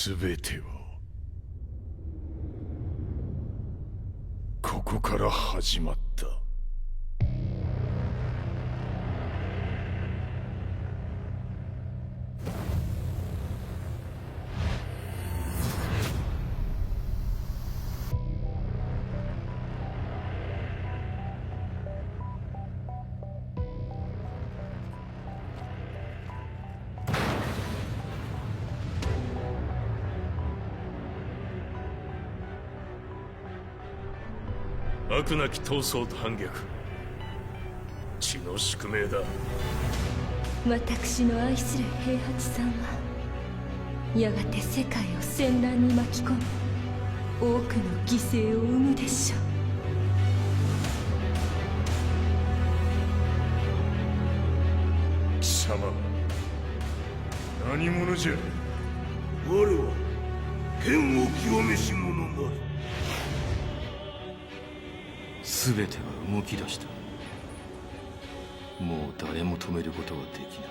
全てはここから始まった。悪なき闘争と反逆、血の宿命だ。私の愛する平八さんはやがて世界を戦乱に巻き込み多くの犠牲を生むでしょう。貴様何者じゃ。我は剣を極めし者なり。全ては動き出した。もう誰も止めることはできない。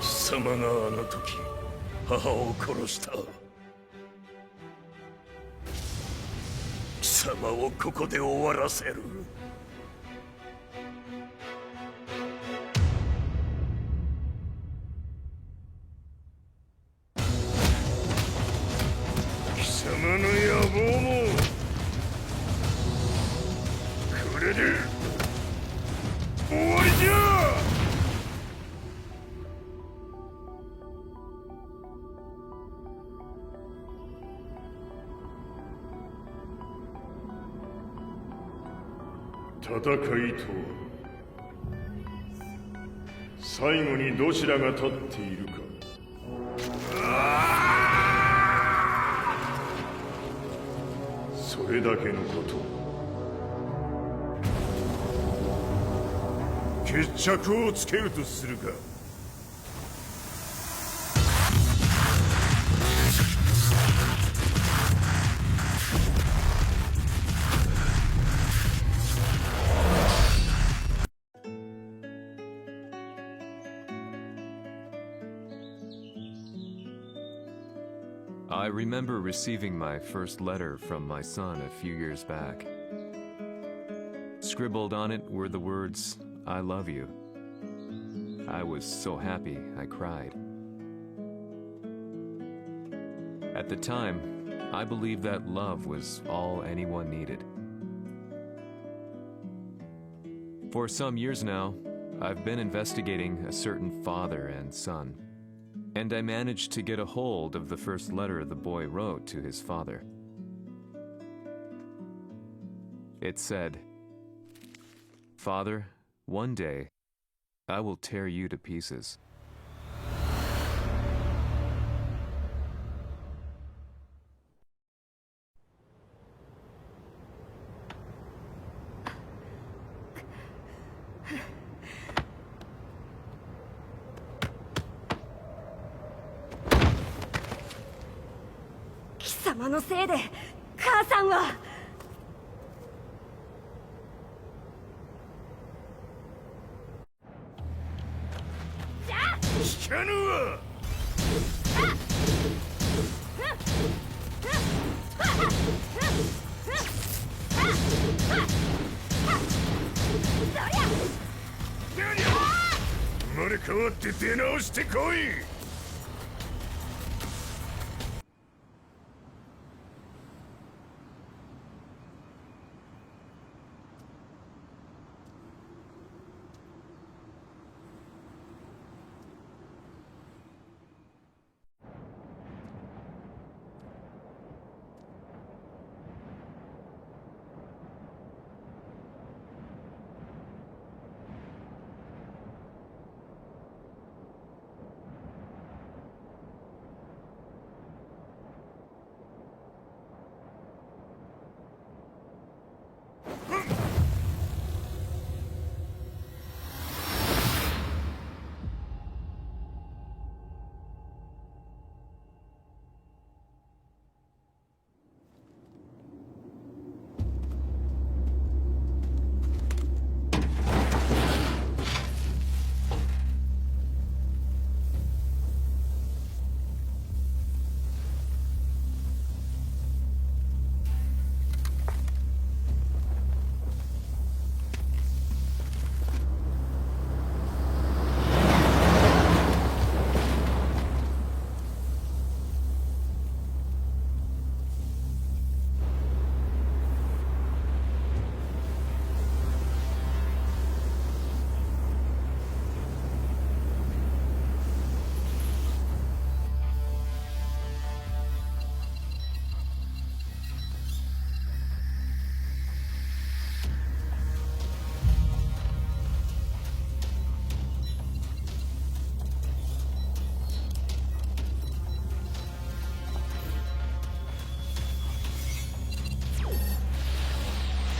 貴様があの時母を殺した。貴様をここで終わらせる。貴様の野望もこれで終わりじゃ。戦いとは最後にどちらが立っているか。それだけのこと。決着をつけるとするか。I remember receiving my first letter from my son a few years back. Scribbled on it were the words, "I love you." I was so happy I cried. At the time, I believed that love was all anyone needed. For some years now, I've been investigating a certain father and son, and I managed to get a hold of the first letter the boy wrote to his father. It said, "Father, one day, I will tear you to pieces."貴様のせいで母さんは。聞かぬわ。生まれ変わって出直してこい。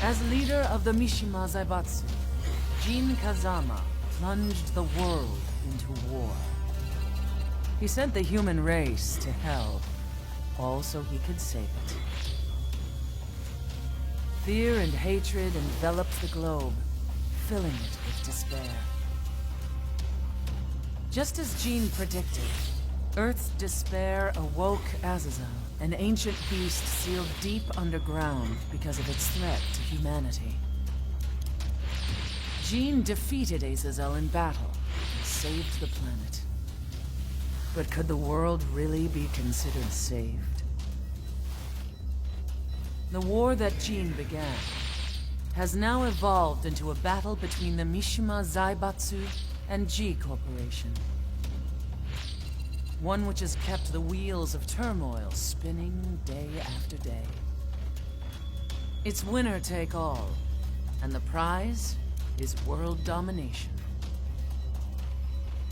As leader of the Mishima Zaibatsu, Jin Kazama plunged the world into war. He sent the human race to hell, all so he could save it. Fear and hatred enveloped the globe, filling it with despair. Just as Jin predicted, Earth's despair awoke Azazel, an ancient beast sealed deep underground because of its threat to humanity. Jin defeated Azazel in battle and saved the planet. But could the world really be considered saved? The war that Jin began has now evolved into a battle between the Mishima Zaibatsu and G Corporation. One which has kept the wheels of turmoil spinning day after day. It's winner take all, and the prize is world domination.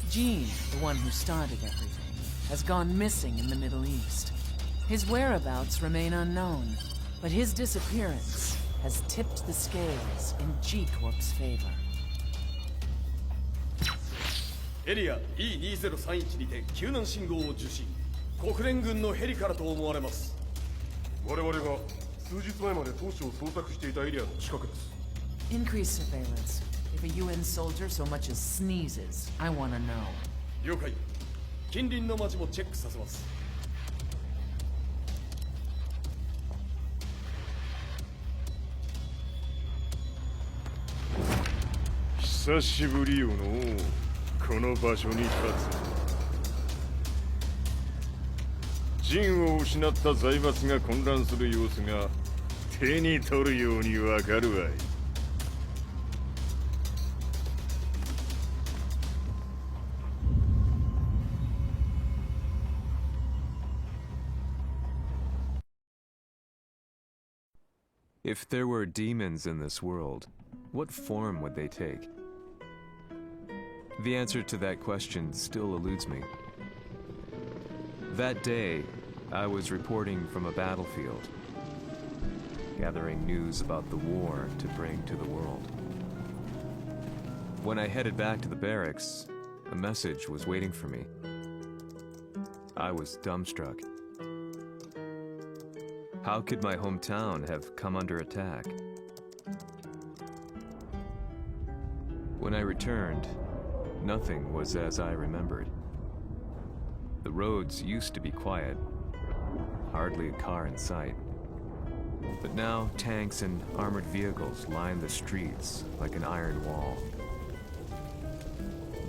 Jin, the one who started everything, has gone missing in the Middle East. His whereabouts remain unknown, but his disappearance has tipped the scales in G-Corp's favor. エリア E2031 にて救難信号を受信。国連軍のヘリからと思われます。我々が数日前まで当初を捜索していたエリアの近くです。 Increase surveillance. If a UN soldier so much as sneezes, I want to know. 了解。近隣の町もチェックさせます。久しぶりよのこの場所に立つ。陣を失った財閥が混乱する様子が手に取るようにわかるわい。If there were demons in this world, what form would they take? The answer to that question still eludes me. That day, I was reporting from a battlefield, gathering news about the war to bring to the world. When I headed back to the barracks, a message was waiting for me. I was dumbstruck. How could my hometown have come under attack? When I returned, nothing was as I remembered. The roads used to be quiet, hardly a car in sight. But now tanks and armored vehicles line the streets like an iron wall.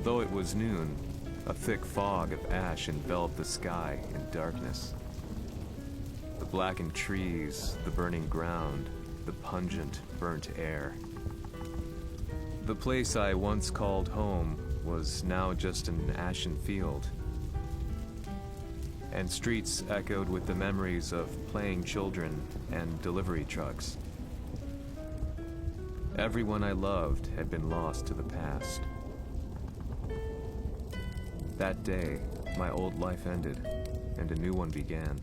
Though it was noon, a thick fog of ash enveloped the sky in darkness. The blackened trees, the burning ground, the pungent, burnt air. The place I once called home was now just an ashen field. And streets echoed with the memories of playing children and delivery trucks. Everyone I loved had been lost to the past. That day, my old life ended, and a new one began.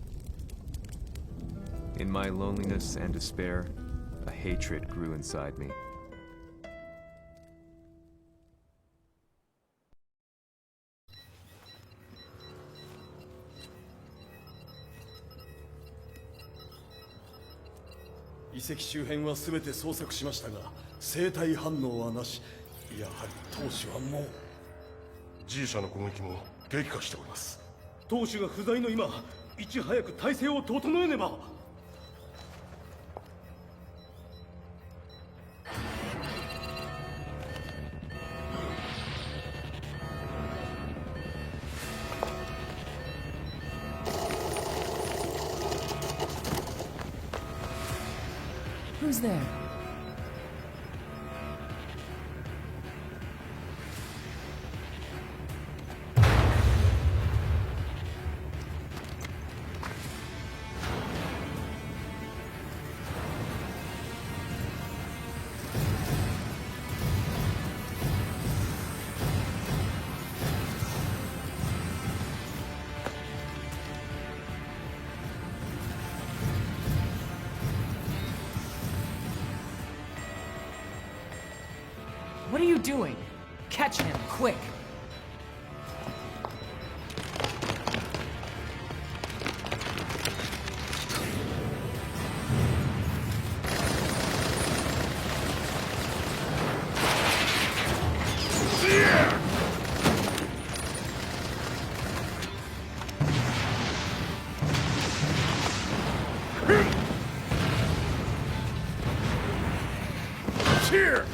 In my loneliness and despair, a hatred grew inside me.遺跡周辺は全て捜索しましたが、生体反応はなし。やはり当主はもう。G 社の攻撃も激化しております。当主が不在の今、いち早く体制を整えねば。Who's there? What are you doing? Catch him, quick! Here!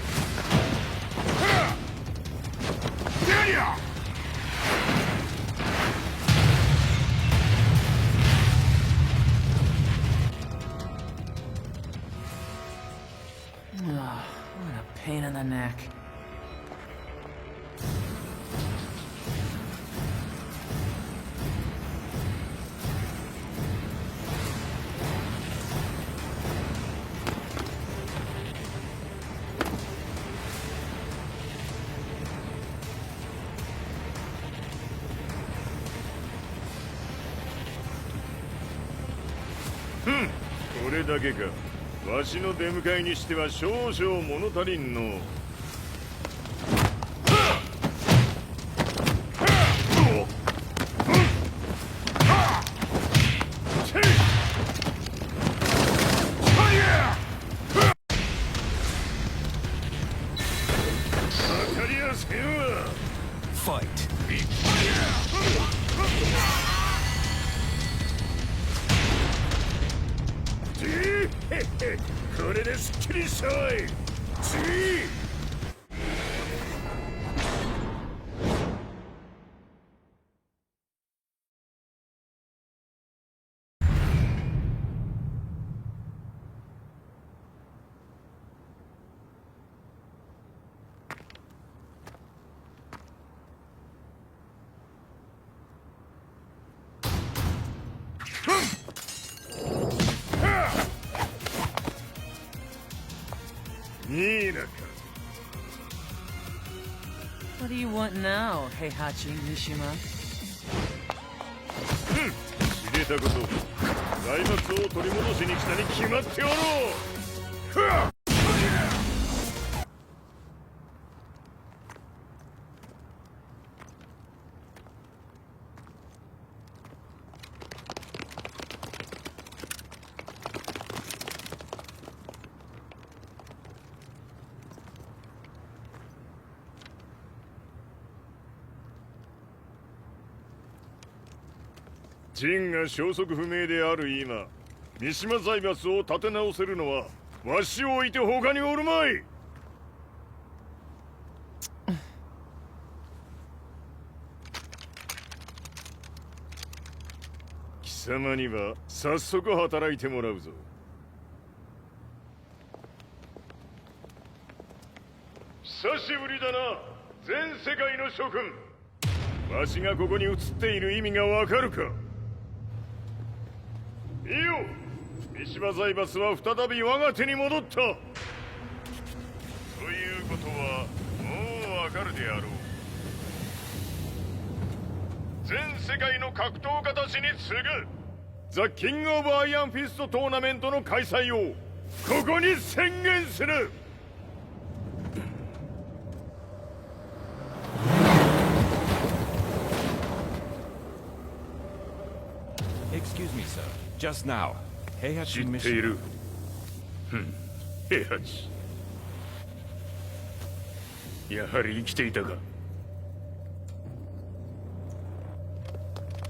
Oh, what a pain in the neck.ふん、これだけか。わしの出迎えにしては少々物足りんの。当たりやせんわ。Fight. これですっきりしたわい。次。What do you want now, Heihachi Mishima? 知れたこと。財閥を取り戻しに来たに決まっておろう。陣が消息不明である今、三島財閥を立て直せるのはわしを置いて他におるまい。貴様には早速働いてもらうぞ。久しぶりだな、全世界の諸君。わしがここに映っている意味がわかるか。いいよ、三島財閥は再び我が手に戻った。ということはもうわかるであろう。全世界の格闘家たちに次ぐザ・キング・オブ・アイアンフィストトーナメントの開催をここに宣言する。Excuse me, sir. Just now, Heihachi 知ってい Mishima. る。平八。やはり生きていたか。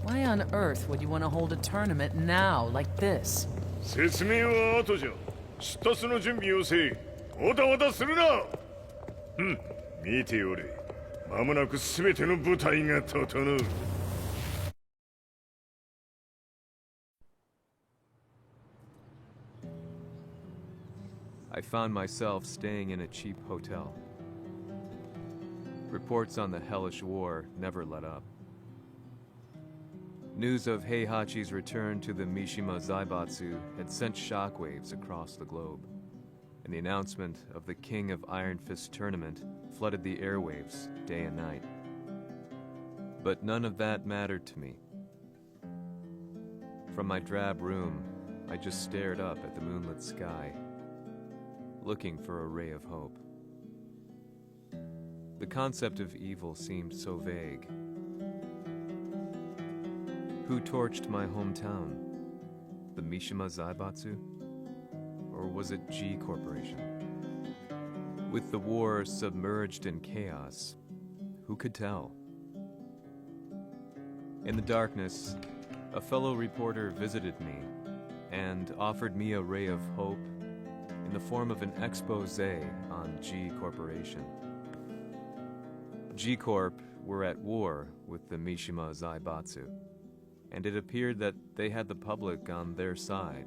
Why on earth would you want to hold a tournament now, like this? 説明は後じゃ。出立の準備をせい。わたわたするな。見ておれ。間もなく全ての部隊が整う。I found myself staying in a cheap hotel. Reports on the hellish war never let up. News of Heihachi's return to the Mishima Zaibatsu had sent shockwaves across the globe, and the announcement of the King of Iron Fist tournament flooded the airwaves day and night. But none of that mattered to me. From my drab room, I just stared up at the moonlit sky, looking for a ray of hope. The concept of evil seemed so vague. Who torched my hometown? The Mishima Zaibatsu? Or was it G Corporation? With the war submerged in chaos, who could tell? In the darkness, a fellow reporter visited me and offered me a ray of hope in the form of an expose on G Corporation. G Corp were at war with the Mishima Zaibatsu, and it appeared that they had the public on their side.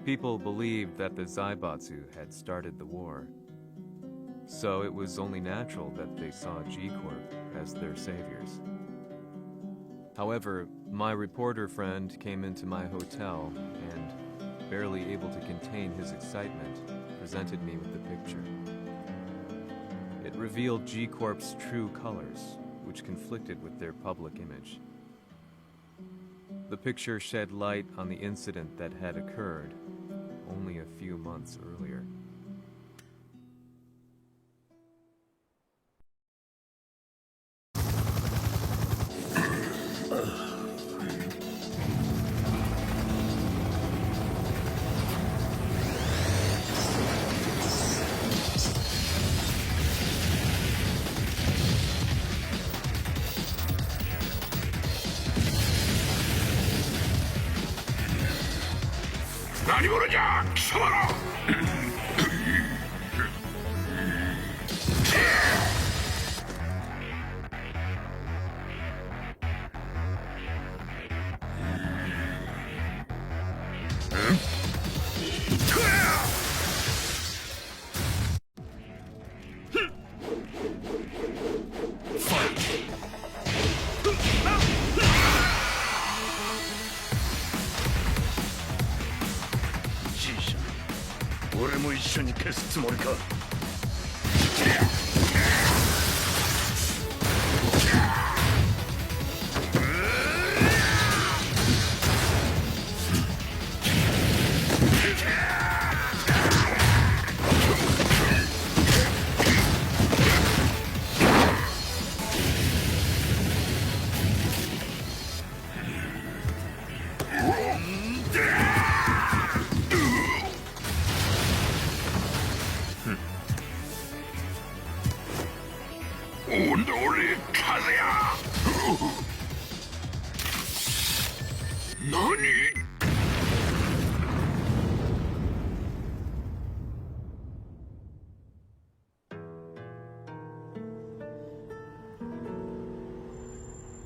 People believed that the Zaibatsu had started the war, so it was only natural that they saw G Corp as their saviors. However, my reporter friend came into my hotel and, barely able to contain his excitement, presented me with the picture. It revealed G Corp's true colors, which conflicted with their public image. The picture shed light on the incident that had occurred only a few months earlier.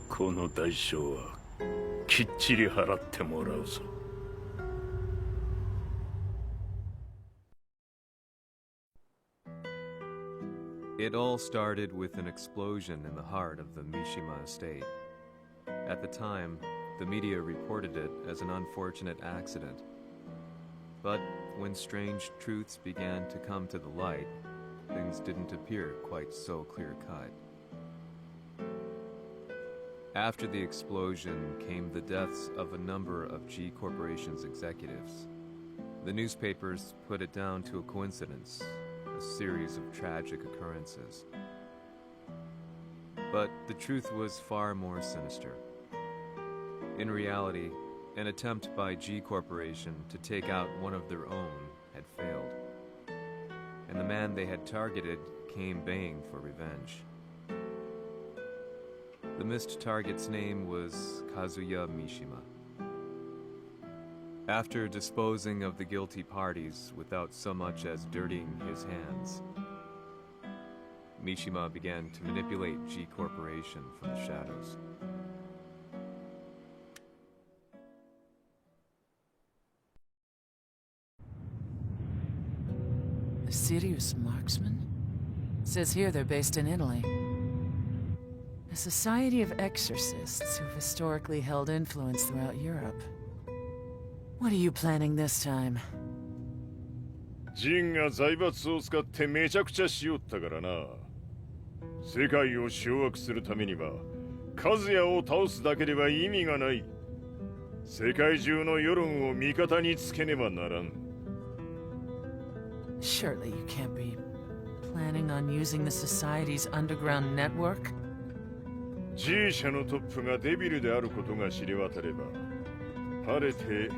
この代償はきっちり払ってもらうぞ。It all started with an explosion in the heart of the Mishima estate. At the time, the media reported it as an unfortunate accident. But when strange truths began to come to the light, things didn't appear quite so clear-cut. After the explosion came the deaths of a number of G Corporation's executives. The newspapers put it down to a coincidence, a series of tragic occurrences. But the truth was far more sinister. In reality, an attempt by G Corporation to take out one of their own had failed, and the man they had targeted came baying for revenge. The missed target's name was Kazuya Mishima. After disposing of the guilty parties without so much as dirtying his hands, Mishima began to manipulate G Corporation from the shadows. A serious marksman? Says here they're based in Italy. A society of exorcists who've historically held influence throughout Europe. What are you planning this time? ジンが財閥を使ってめちゃくちゃしよったからな。世界を掌握するためには和也を倒すだけでは意味がない。世界中の世論を味方につけねばならん。 Surely you can't be planning on using the Society's underground network? G 社のトップがデビルであることが知れ渡れば、晴れて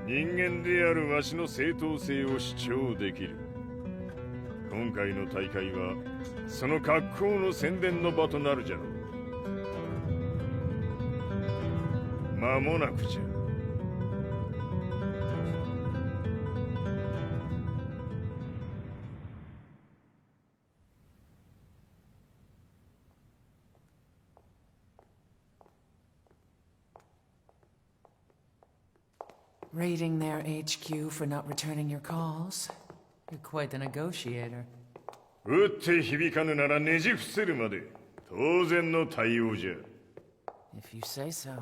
人間であるわしの正当性を主張できる。今回の大会はその格好の宣伝の場となるじゃろう。間もなくじゃ。Raiding their HQ for not returning your calls? You're quite the negotiator. 打って響かぬならねじ伏せるまで当然の対応じゃ。If you say so.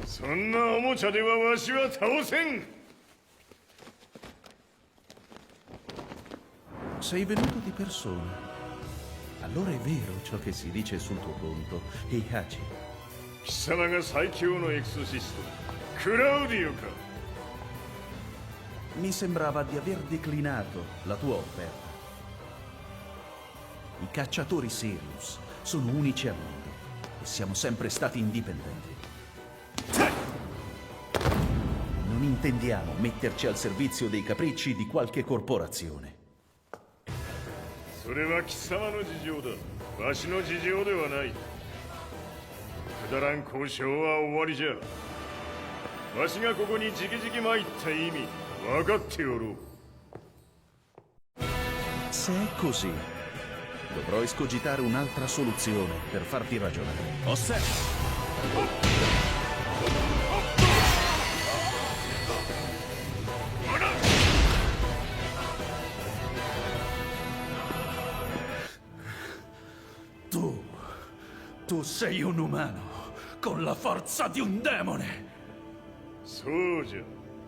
そんなおもちゃではわしは倒せん。Sei venuto di persona. Allora è vero ciò che si dice sul tuo conto, Heihachi. 貴様が最強のエクソシスト、クラウディオか。Mi sembrava di aver declinato la tua offerta. I cacciatori Sirius sono unici al mondo e siamo sempre stati indipendenti. Non intendiamo metterci al servizio dei capricci di qualche corporazione. それは貴様の事情だ。わしの事情ではない。くだらん交渉は終わりじゃ。わしがここに直々参った意味分かっておろう。Se è così, dovrò escogitare un'altra soluzione per farti ragionare. Osserva! Tu sei un umano, con la forza di un demone! そうじゃ。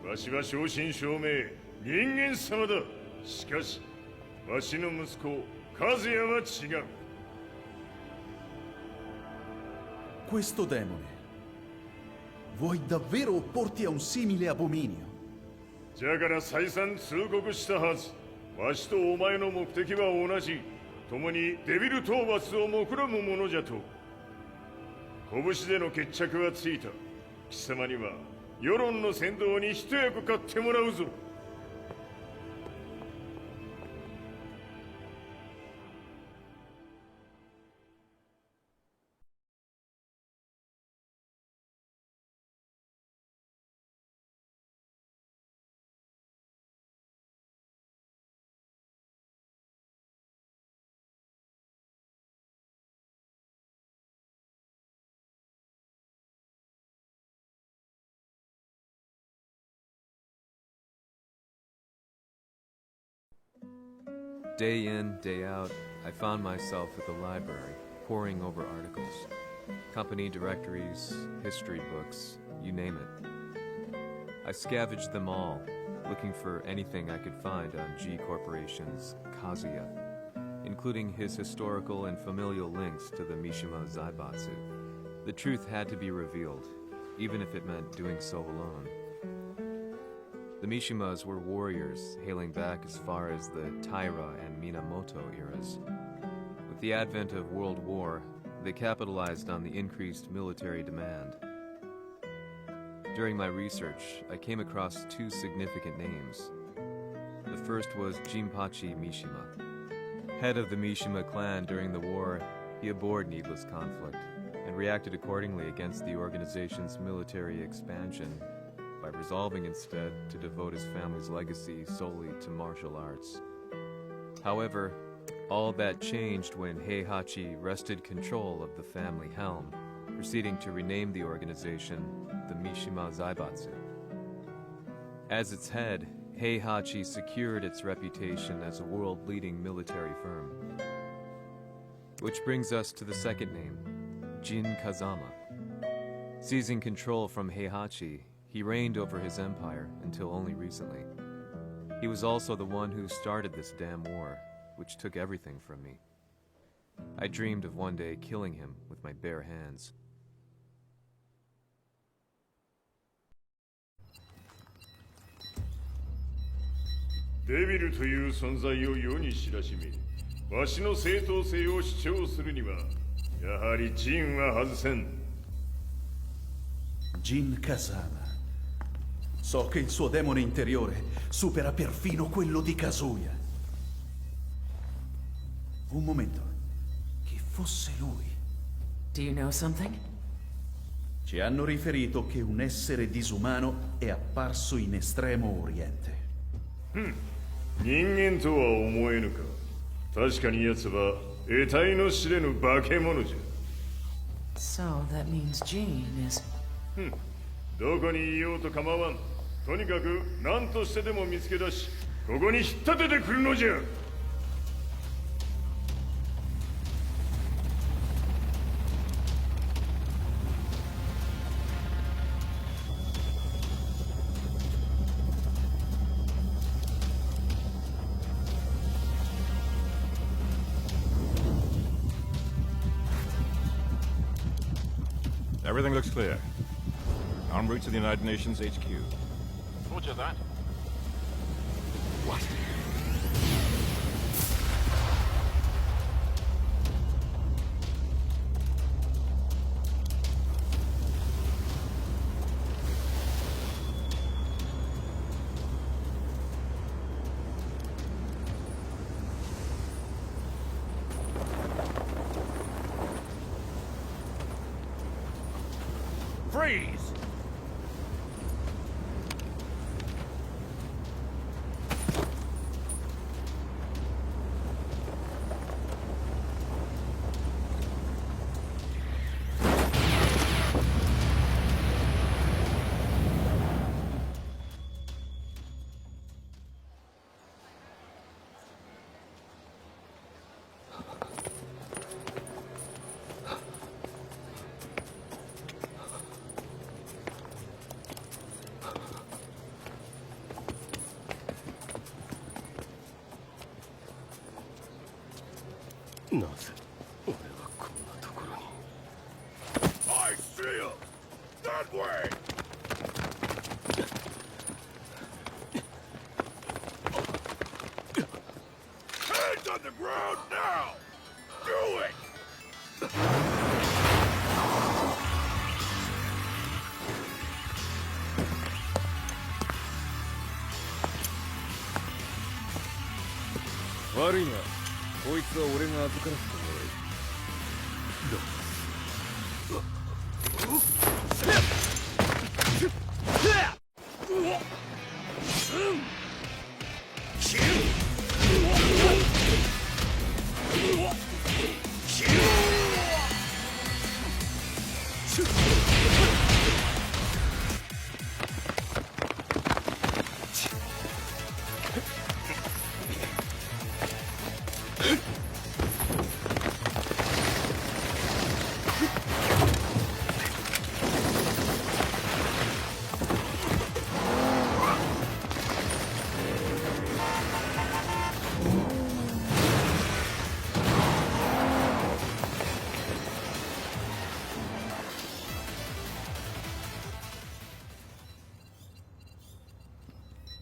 わしは正真正銘人間様だ。しかしわしの息子和也は違う。Questo demone, vuoi davvero opporti a un simile abominio? じゃから再三通告したはず。わしとお前の目的は同じ。共にデビル討伐を目論むものじゃと。拳での決着はついた。貴様には世論の先導に一役買ってもらうぞ。Day in, day out, I found myself at the library, poring over articles. Company directories, history books, you name it. I scavenged them all, looking for anything I could find on G Corporation's Kazuya, including his historical and familial links to the Mishima Zaibatsu. The truth had to be revealed, even if it meant doing so alone. The Mishimas were warriors hailing back as far as the Taira and Minamoto eras. With the advent of World War, they capitalized on the increased military demand. During my research, I came across two significant names. The first was Jinpachi Mishima. Head of the Mishima clan during the war, he abhorred needless conflict and reacted accordingly against the organization's military expansion by resolving instead to devote his family's legacy solely to martial arts. However, all that changed when Heihachi wrested control of the family helm, proceeding to rename the organization the Mishima Zaibatsu. As its head, Heihachi secured its reputation as a world-leading military firm. Which brings us to the second name, Jin Kazama. Seizing control from Heihachi, he reigned over his empire until only recently. He was also the one who started this damn war, which took everything from me. I dreamed of one day killing him with my bare hands. デビルという存在を世に知らしめ、わしの正当性を主張するには、やはりジンは外せん。Jin Kazama. So che il suo demone interiore supera perfino quello di Kazuya. Un momento. Chi fosse lui? Do you know something? Ci hanno riferito che un essere disumano è apparso in Estremo Oriente. 人間とは思えぬか。確かに奴は得体の知れぬ化け物じゃ。 So that means Jean is... どこにいようと構わん。とにかく何としてでも見つけ出し、ここに引っ立ててくるのじゃ。Everything looks clear. En route to the United Nations HQ. Roger that. What? Freeze! I see him! That way! Hands on the ground now! Do it! Worry not. こいつは俺が預からせてもらう。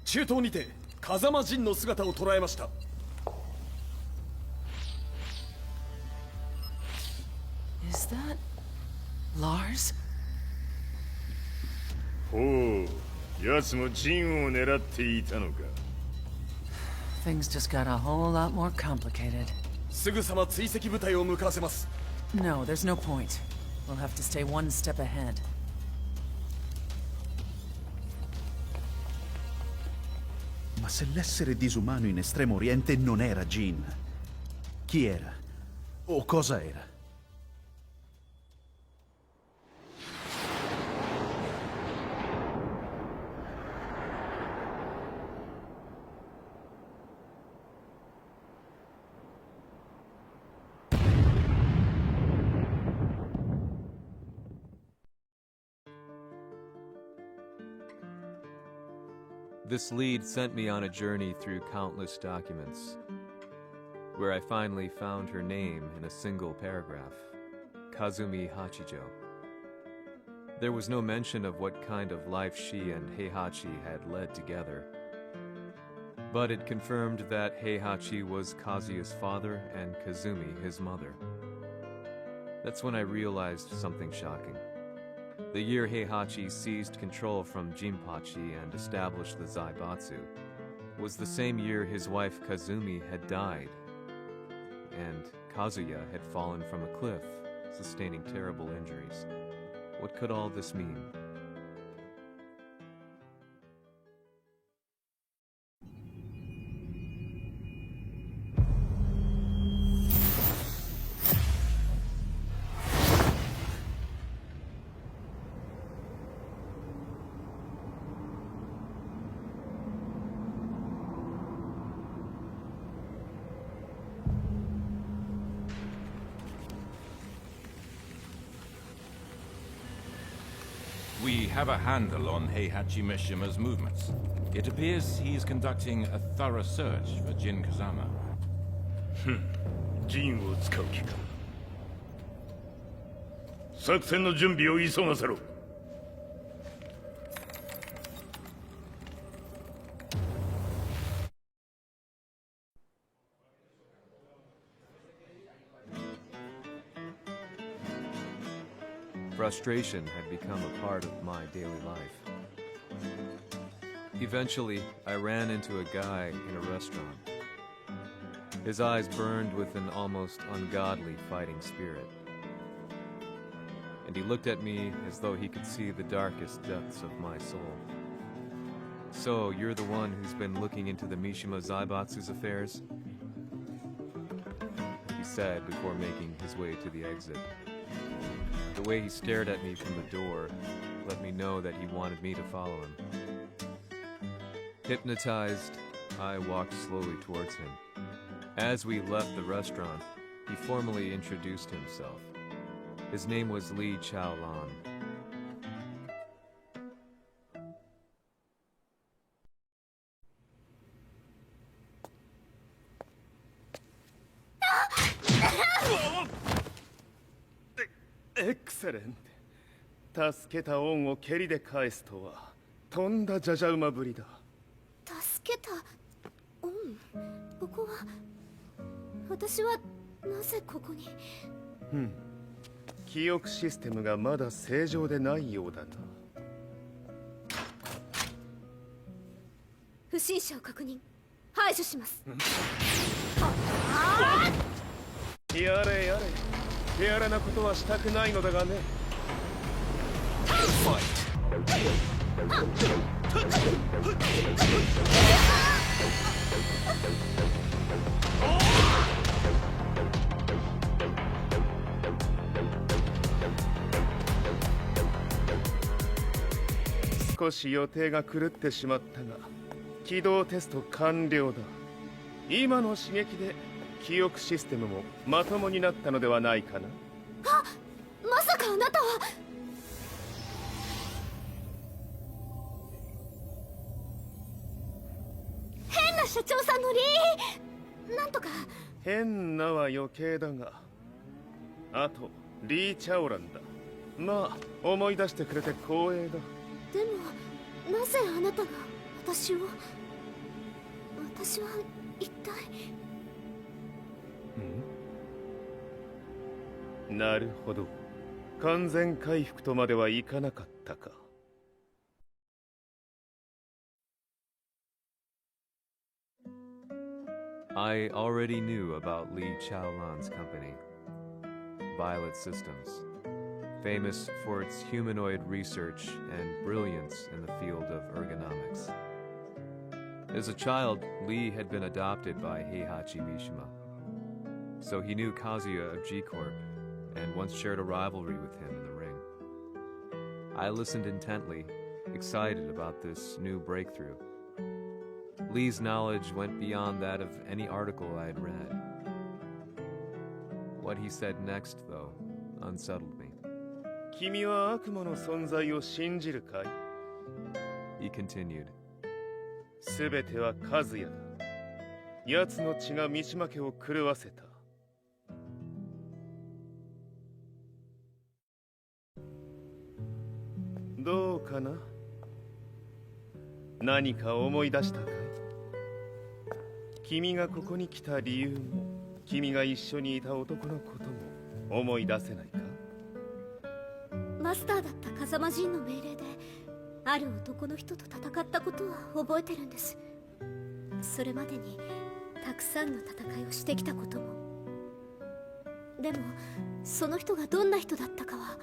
中東にて風間陣の姿を捉えました。Is that... Lars? ほう、奴もジンを狙っていたのか。Things just got a whole lot more complicated. すぐさま追跡部隊を向かわせます。No, there's no point. We'll have to stay one step ahead. Ma se l'essere disumano in Estremo Oriente non era Jin, chi era? O cosa era? This lead sent me on a journey through countless documents, where I finally found her name in a single paragraph, Kazumi Hachijo. There was no mention of what kind of life she and Heihachi had led together, but it confirmed that Heihachi was Kazuya's father and Kazumi his mother. That's when I realized something shocking. The year Heihachi seized control from Jinpachi and established the Zaibatsu was the same year his wife Kazumi had died, and Kazuya had fallen from a cliff, sustaining terrible injuries. What could all this mean? We have a handle on Heihachi Mishima's movements. It appears he is conducting a thorough search for Jin Kazama. ジンを使う気か。作戦の準備を急がせろ。Frustration had become a part of my daily life. Eventually, I ran into a guy in a restaurant. His eyes burned with an almost ungodly fighting spirit. And he looked at me as though he could see the darkest depths of my soul. So, you're the one who's been looking into the Mishima Zaibatsu's affairs? He said before making his way to the exit. The way he stared at me from the door let me know that he wanted me to follow him. Hypnotized, I walked slowly towards him. As we left the restaurant, he formally introduced himself. His name was Li Chaolan. Excellent. 助けた恩を蹴りで返すとはとんだじゃじゃ馬ぶりだ。助けた恩？ここは私はなぜここに？記憶システムがまだ正常でないようだな。不審者を確認。排除します。やれやれ。手荒なことはしたくないのだがね。少し予定が狂ってしまったが、起動テスト完了だ。今の刺激で記憶システムもまともになったのではないかな。あ、まさかあなたは。変な社長さんのなんとか。変なは余計だが、あとリー・チャオランだ。まあ思い出してくれて光栄だ。でもなぜあなたが私を。私は一体。なるほど。完全回復とまではいかなかったか。I already knew about Li Chaolan's company, Violet Systems, famous for its humanoid research and brilliance in the field of ergonomics. As a child, Li had been adopted by Heihachi Mishima, so he knew Kazuya of G-Corp and once shared a rivalry with him in the ring. I listened intently, excited about this new breakthrough. Li's knowledge went beyond that of any article I had read. What he said next, though, unsettled me. 君は悪魔の存在を信じるかい? He continued. 全ては和也だ。奴の血が三島家を狂わせた。どうかな？何か思い出したかい？君がここに来た理由も、君が一緒にいた男のことも思い出せないか？マスターだった風間陣の命令である男の人と戦ったことは覚えてるんです。それまでにたくさんの戦いをしてきたことも。でもその人がどんな人だったかは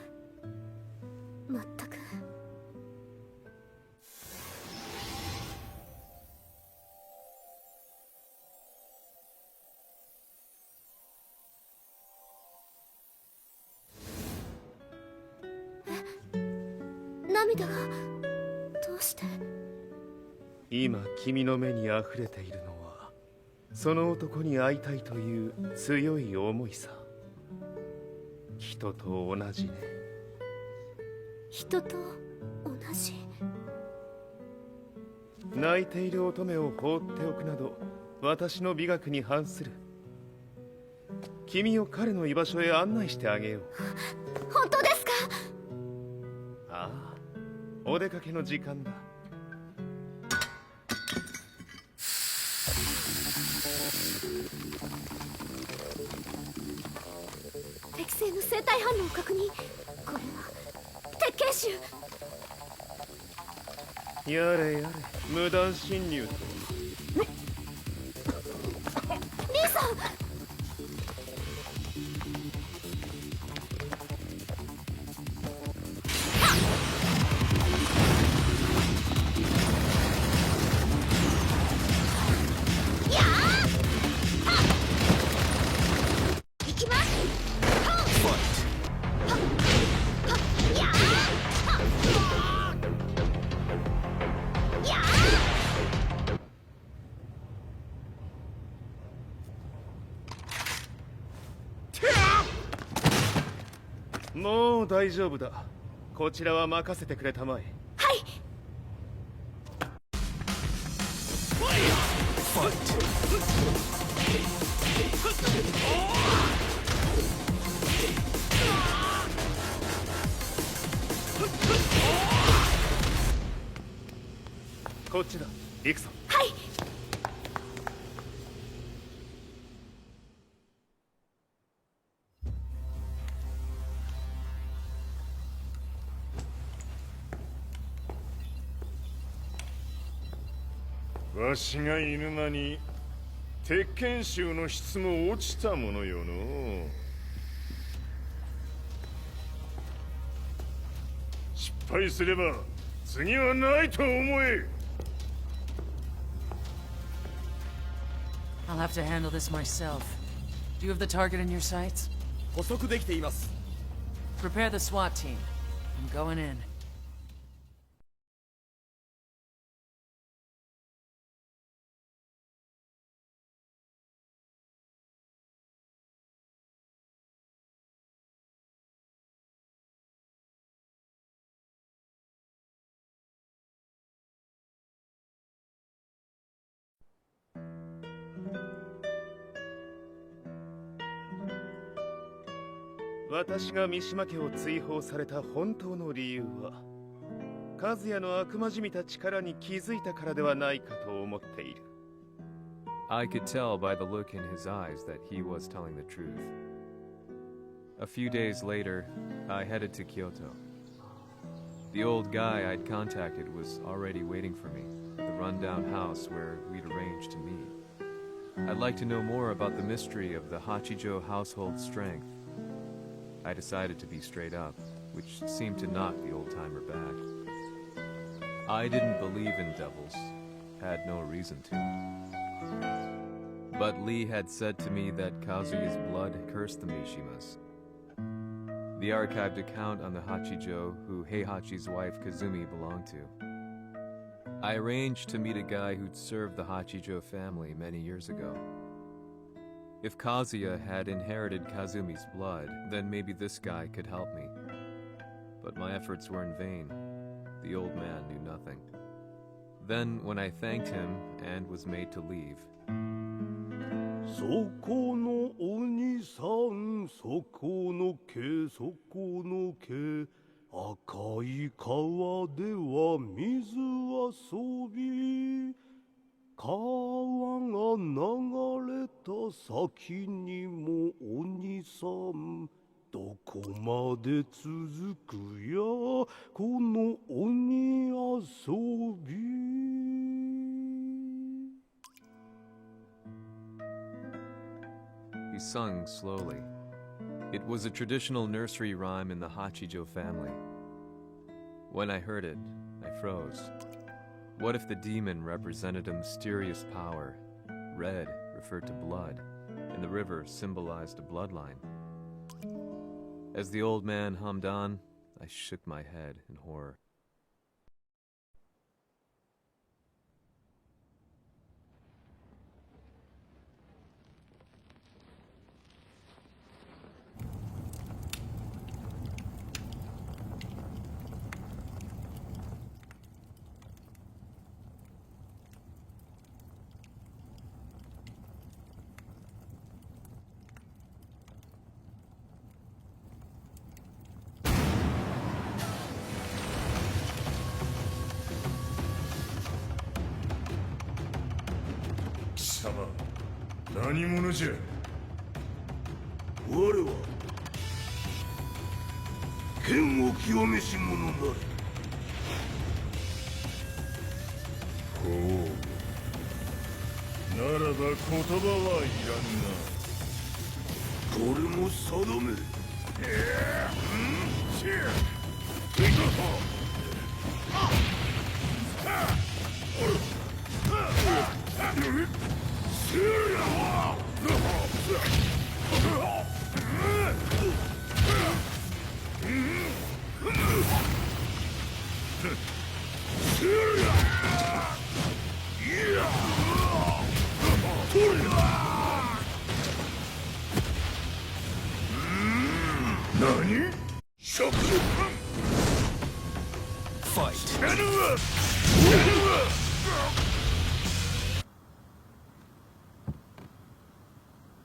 全く。涙がどうして？今君の目に溢れているのはその男に会いたいという強い思いさ。人と同じね。人と同じ？泣いている乙女を放っておくなど私の美学に反する。君を彼の居場所へ案内してあげよう。本当ですか？ああ、お出かけの時間だ。適正の生体反応を確認。これは鉄拳臭。やれやれ、無断侵入と。リーさん！もう大丈夫だ。こちらは任せてくれたまえ。はい。こっちだ。行くぞ。はい。わしが犬間に鉄拳衆の質も落ちたものよの。失敗すれば次はないと思え。 I'll have to handle this myself. Do you have the target in your sights? 捕捉できています。 Prepare the SWAT team. I'm going in.「私が三島家を追放された本当の理由は和也の悪魔じみた力に気づいたからではないかと思っている。 I could tell by the look in his eyes that he was telling the truth. A few days later, I headed to Kyoto. The old guy I'd contacted was already waiting for me at the rundown house where we'd arranged to meet. I'd like to know more about the mystery of the Hachijo household strength. I decided to be straight up, which seemed to knock the old-timer back. I didn't believe in devils, had no reason to. But Lee had said to me that Kazuya's blood cursed the Mishimas. The archived account on the Hachijo who Heihachi's wife Kazumi belonged to. I arranged to meet a guy who'd served the Hachijo family many years ago. If Kazuya had inherited Kazumi's blood, then maybe this guy could help me. But my efforts were in vain. The old man knew nothing. Then, when I thanked him and was made to leave, そこの鬼さん、そこの毛、そこの毛、赤い川では水遊び、川が流れた先にも鬼さん、どこまで続くやこの鬼遊び。he sung slowly. It was a traditional nursery rhyme in the Hachijo family. When I heard it, I froze. What if the demon represented a mysterious power? Red referred to blood, and the river symbolized a bloodline. As the old man hummed on, I shook my head in horror. Sama, 何者じゃ。我は剣を極めし者なり。ほう。ならば言葉はいらんな。これも定め。何？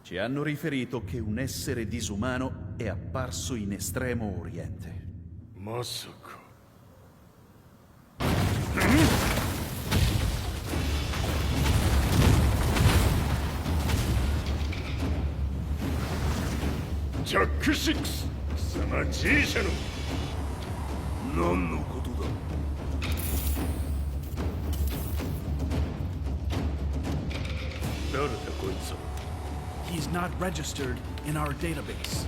Ci hanno riferito che un essere disumano è apparso in Estremo Oriente. Masaka. Jack 6! 貴様 G 社の何のことだ。誰だこいつは。 He's not registered in our database.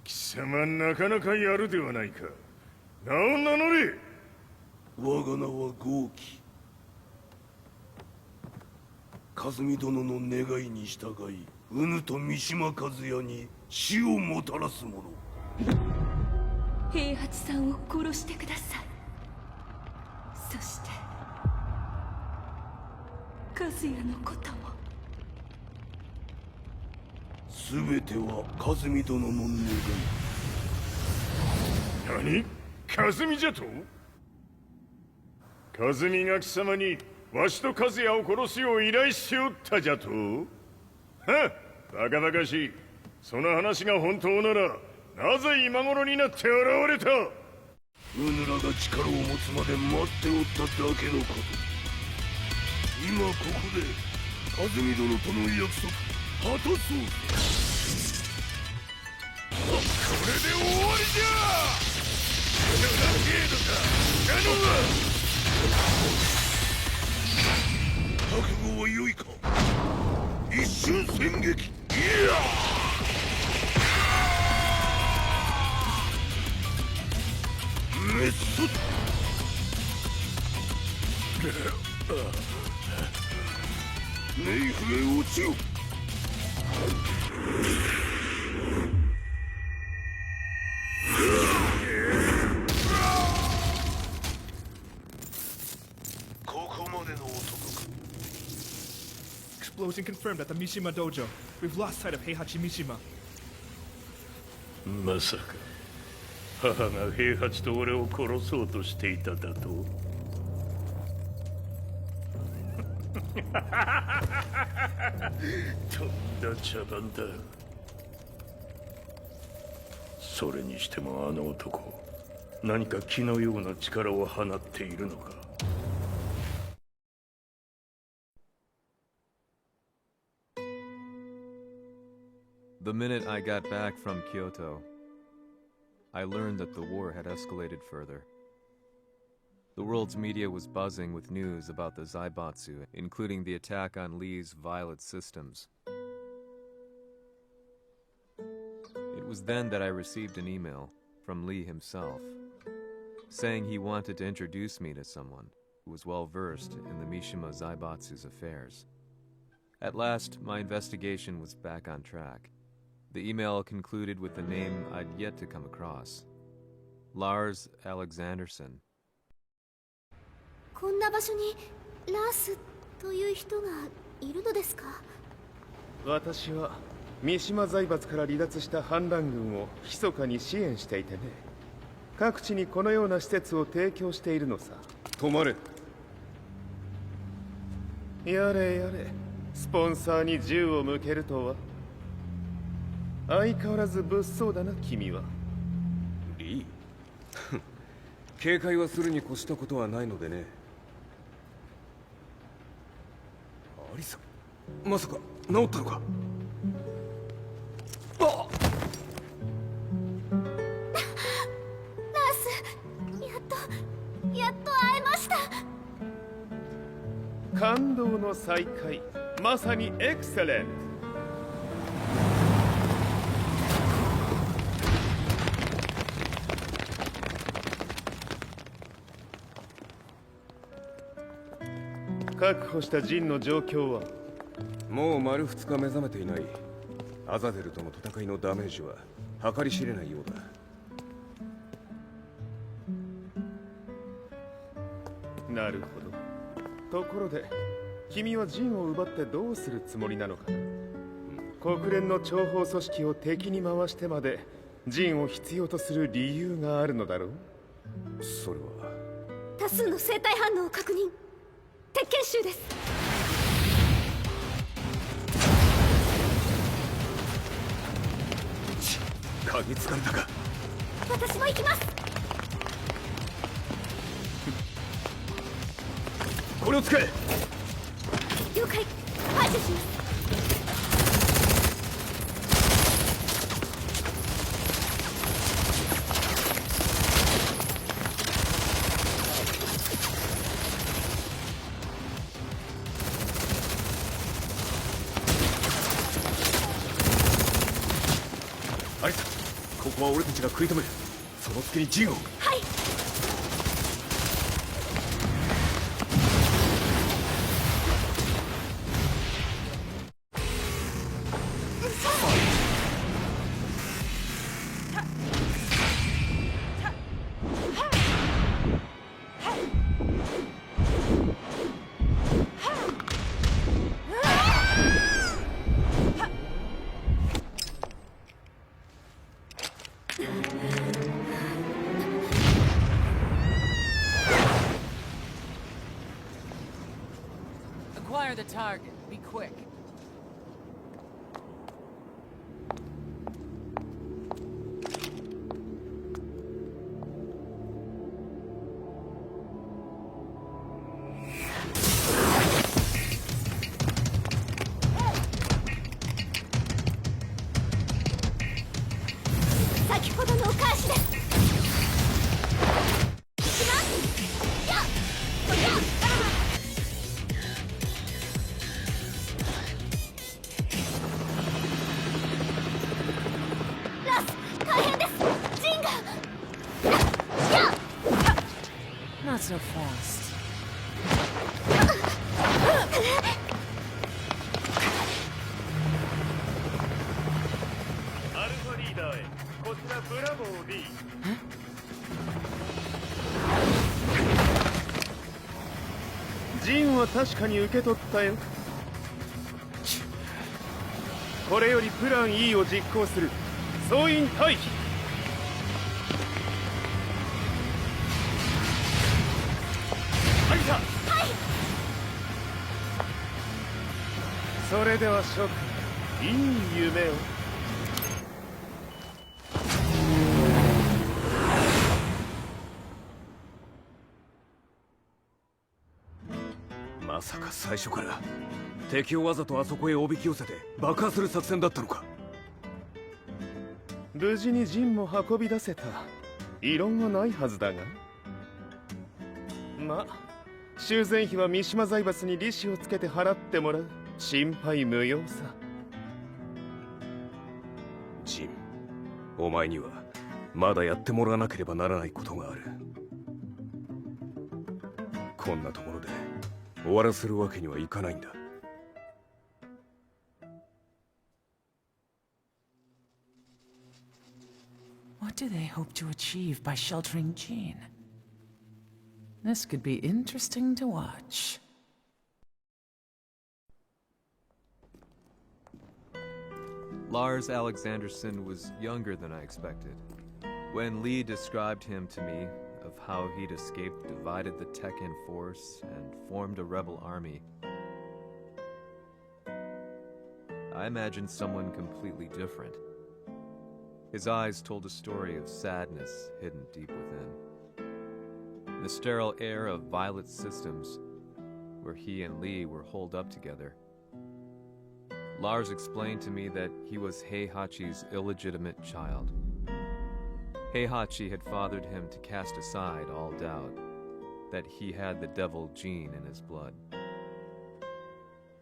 貴様なかなかやるではないか。名を名乗れ。我が名は豪輝。和美殿の願いに従いうぬと三島和也に死をもたらす者。平八さんを殺してください。そして和也のことも。全ては和美殿の願い。何？和美じゃと？和美が貴様にわしと和也を殺すよう依頼しておったじゃと？はっ、バカバカしい。その話が本当ならなぜ今頃になって現れた？うぬらが力を持つまで待っておっただけのこと。今ここで和美殿との約束果たそう。これで終わりじゃ。無駄程度か。覚悟は良いか。一瞬戦撃。いや滅す。冥府へ落ちよ。Explosion confirmed at the Mishima Dojo. We've lost sight of Heihachi Mishima. まさか母が平八と俺を殺そうとしていただと？とんだ茶番だ。それにしてもあの男、何か気のような力を放っているのか。The minute I got back from Kyoto, I learned that the war had escalated further. The world's media was buzzing with news about the Zaibatsu, including the attack on Lee's Violet systems. It was then that I received an email from Lee himself, saying he wanted to introduce me to someone who was well versed in the Mishima Zaibatsu's affairs. At last, my investigation was back on track. The email concluded with a name I'd yet to come across. Lars Alexanderson. こんな場所にラースという人がいるのですか？私は三島財閥から離脱した反乱軍を密かに支援していてね。各地にこのような施設を提供しているのさ。止まれ。やれやれ、スポンサーに銃を向けるとは。相変わらず物騒だな、君は。リー警戒はするに越したことはないのでね。アリサ、まさか治ったのか？あっ！ラース、やっと会えました。感動の再会、まさにエクセレント。確保したジンの状況は？もう丸2日目覚めていない。アザゼルとの戦いのダメージは計り知れないようだ。なるほど。ところで君はジンを奪ってどうするつもりなのかな？国連の諜報組織を敵に回してまでジンを必要とする理由があるのだろう？それは多数の生体反応を確認。鉄拳衆です。鍵つかれたか？私も行きます。これを使え。了解。排除します。アリサ、ここは俺たちが食い止める。その隙にジンを。はい。Acquire the target. Be quick. Not so fast. ブラボー D。 ジンは確かに受け取ったよ。これよりプラン E を実行する。総員待機。アリサ。はい。それでは諸君、いい夢を。まさか最初から敵をわざとあそこへおびき寄せて爆破する作戦だったのか。無事にジンも運び出せた。異論はないはずだが。まあ修繕費は三島財閥に利子をつけて払ってもらう。心配無用さ。ジン、お前にはまだやってもらわなければならないことがある。こんなところで終わらせるわけにはいかないんだ。What do they hope to achieve by sheltering Jean? This could be interesting to watch. Lars Alexanderson was younger than I expected. When Lee described him to me, of how he'd escaped, divided the TEKKEN force, and formed a rebel army, I imagined someone completely different. His eyes told a story of sadness hidden deep within. The sterile air of Violet Systems, where he and Lee were holed up together. Lars explained to me that he was Heihachi's illegitimate child. Heihachi had fathered him to cast aside all doubt that he had the devil gene in his blood.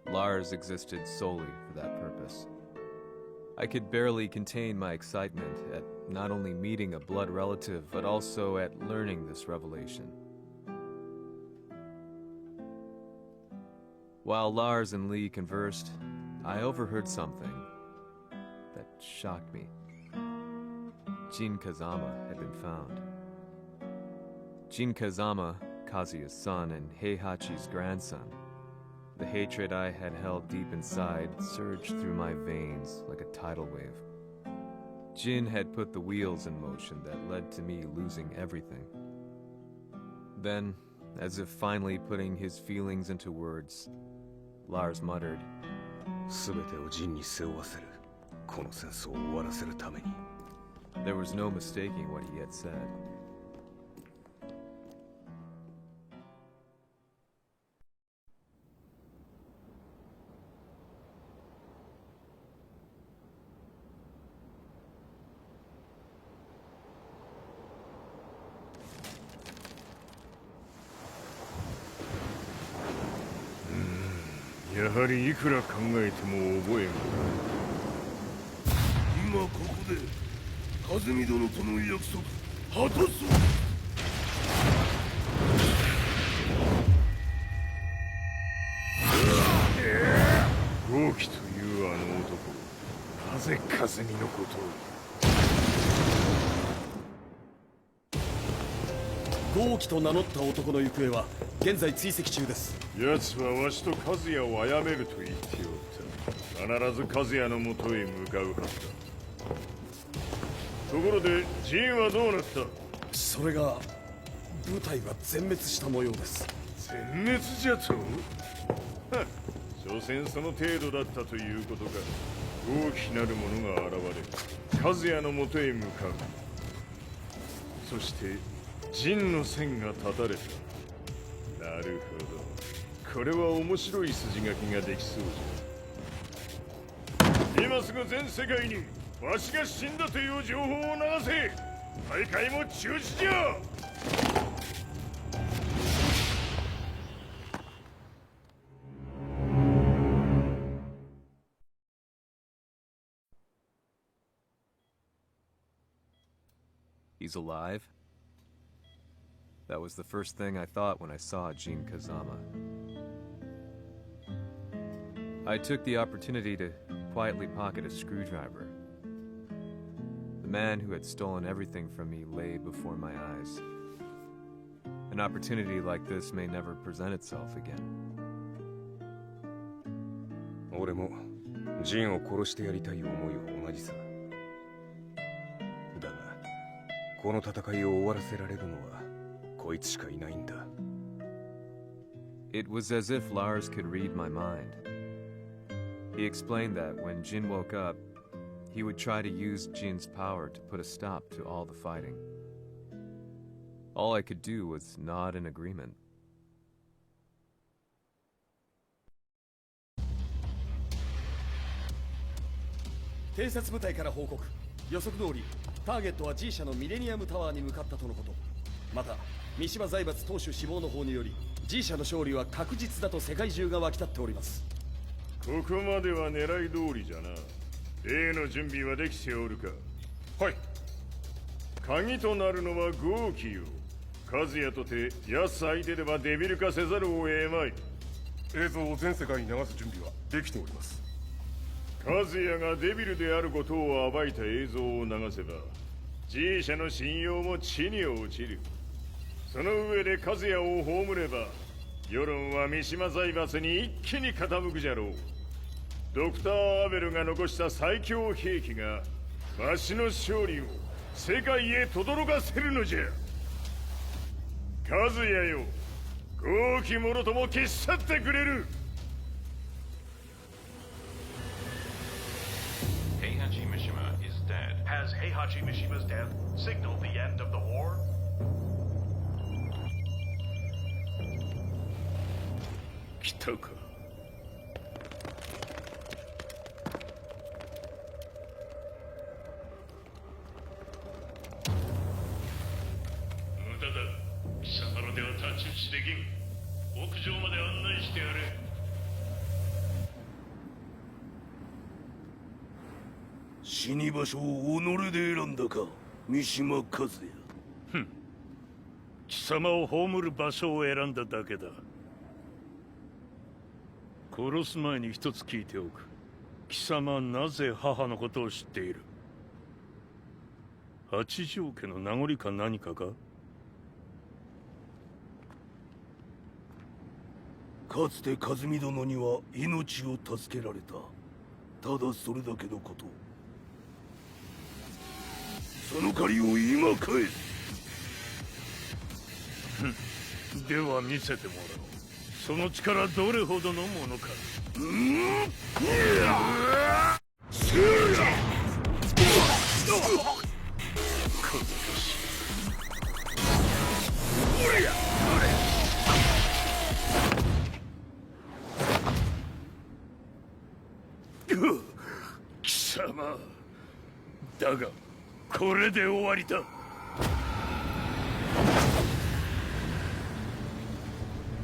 Lars existed solely for that purpose. I could barely contain my excitement at not only meeting a blood relative, but also at learning this revelation. While Lars and Lee conversed, I overheard something that shocked me. Jin Kazama had been found. Jin Kazama, Kazuya's son and Heihachi's grandson. The hatred I had held deep inside surged through my veins like a tidal wave. Jin had put the wheels in motion that led to me losing everything. Then, as if finally putting his feelings into words, Lars muttered, 全てをジンに背負わせる。この戦争を終わらせるために。 There was no mistaking what he had said. Hmm, やはりいくら考えても覚えがない。今ここで風見殿との約束果たそう。豪輝というあの男、なぜ風見のことを。豪輝と名乗った男の行方は現在追跡中です。奴はわしと和也を殺めると言っておった。必ず和也のもとへ向かうはずだ。ところでジンはどうなった？それが部隊は全滅した模様です。全滅じゃと？はっ、所詮その程度だったということか。大きなる者が現れ、和也のもとへ向かう。そしてジンの線が断たれた。なるほど。これは面白い筋書きができそうじゃ。今すぐ全世界にわしが死んだという情報を流せ。大会も中止じゃ。He's alive? That was the first thing I thought when I saw Jin Kazama. I took the opportunity to quietly pocket a screwdriver. The man who had stolen everything from me lay before my eyes. An opportunity like this may never present itself again. 俺もジンを殺してやりたい思いは同じさ。だがこの戦いを終わらせられるのはこいつしかいないんだ。It was as if Lars could read my mind. He explained that when Jin woke up, he would try to use Jin's power to put a stop to all the fighting. All I could do was nod in agreement. 偵察部隊から報告。予測通りターゲットは G 社のミレニアムタワーに向かったとのこと。また三島財閥当主死亡の方により G 社の勝利は確実だと世界中が沸き立っております。ここまでは狙い通りじゃな。例の準備はできておるか。はい。鍵となるのは豪気よ。和也とて奴相手ではデビル化せざるを得まい。映像を全世界に流す準備はできております。和也がデビルであることを暴いた映像を流せば G 社の信用も地に落ちる。その上で和也を葬れば世論は三島財閥に一気に傾くじゃろう。ドクター・アベルが残した最強兵器がわしの勝利を世界へ轟かせるのじゃ。和也よ、豪気者とも消し去ってくれる。Heihachi Mishima is dead. Has Heihachi Mishima's death signaled the end of the war? 来たか。無駄だ。貴様のでは太刀打ちできん。屋上まで案内してやれ。死に場所を己で選んだか、三島和也。ふん。貴様を葬る場所を選んだだけだ。殺す前に一つ聞いておく。貴様はなぜ母のことを知っている？八条家の名残か何かか？かつて和美殿には命を助けられた。ただそれだけのこと。その借りを今返す。では見せてもらおう。その力どれほどのものか。貴様だがこれで終わりだ。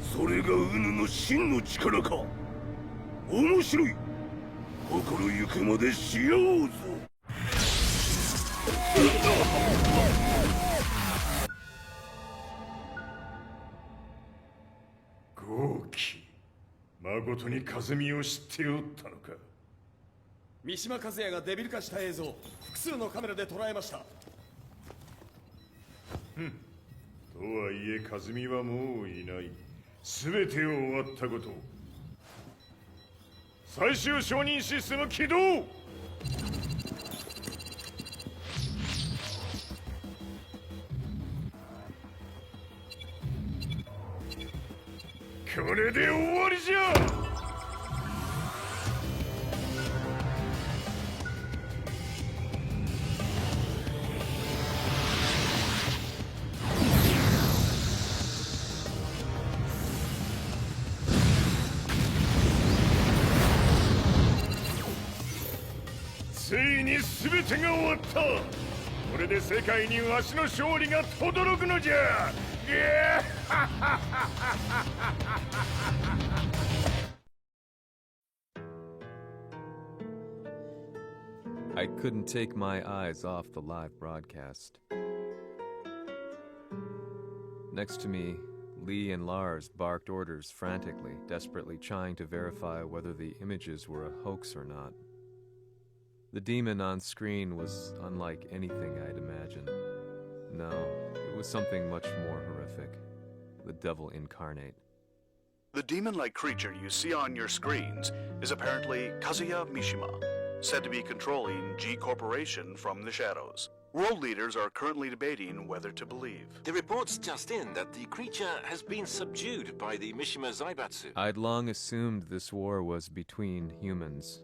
それがウヌの真の力か。面白い。心ゆくまでしようぞ。豪気、誠に和美を知っておったのか。三島和也がデビル化した映像、複数のカメラで捉えました。とはいえ和美はもういない。全てを終わったこと。最終承認システム起動。これで終わりじゃ。ついに全てが終わった。これで世界にわしの勝利が轟くのじゃ。I couldn't take my eyes off the live broadcast. Next to me, Lee and Lars barked orders frantically, desperately trying to verify whether the images were a hoax or not. The demon on screen was unlike anything I'd imagined. No, it was something much more horrific. The devil incarnate. The demon-like creature you see on your screens is apparently Kazuya Mishima, said to be controlling G Corporation from the shadows. World leaders are currently debating whether to believe. The report's just in that the creature has been subdued by the Mishima Zaibatsu. I'd long assumed this war was between humans.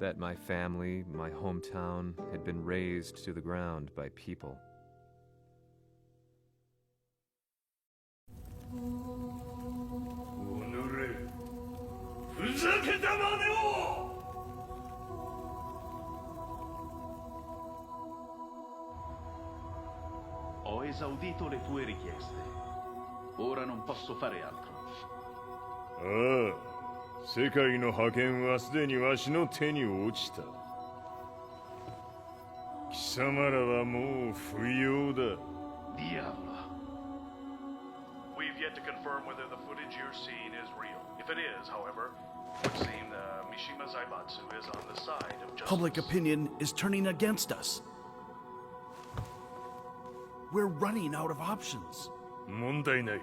That my family, my hometown, had been razed to the ground by people. Ho esaudito le tue richieste. Ora non posso fare altro. ああ、世界の覇権はすでにわしの手に落ちた。貴様らはもう不要だ。Diavolo. We've yet to confirm whether the footage you're seeing is real. If it is, however, it would seem the Mishima Zaibatsu is on the side of justice. Public opinion is turning against us. We're running out of options. 問題ない。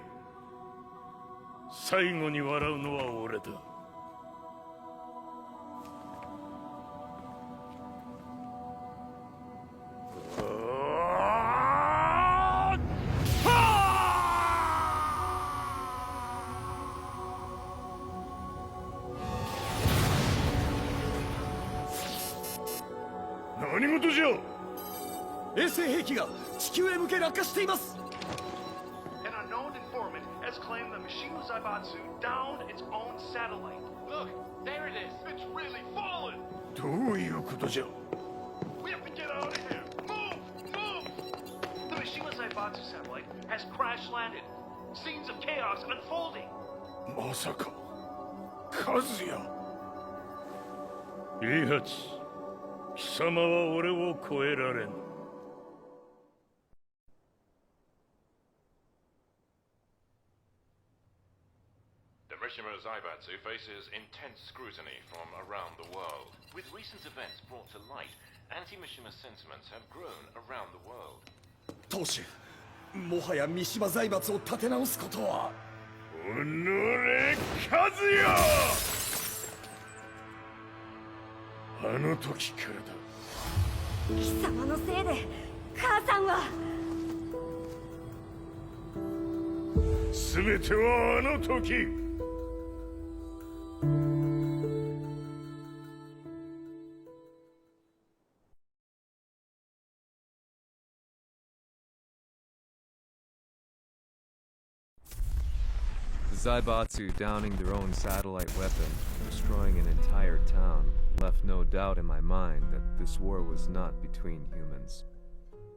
最後に笑うのは俺だ。何事じゃ。衛星兵器が地球へ向け落下しています。 An unknown informant has claimed the Mishima Zaibatsu downed its own satellite. Look, there it is. It's really fallen. どういうことじゃ。 We have to get out of here. Move! Move! The Mishima Zaibatsu satellite has crash landed. Scenes of chaos unfolding. まさか、和也。イハチ、貴様は俺を超えられん。The Mishima Zaibatsu faces intense scrutiny from around the world. With recent events brought to light, anti-Mishima sentiments have grown around the world. 当主、もはや三島財閥を立て直すことは。おのれ、和也。あの時からだ。貴様のせいで母さんは。全てはあの時。Zaibatsu downing their own satellite weapon, destroying an entire town, left no doubt in my mind that this war was not between humans.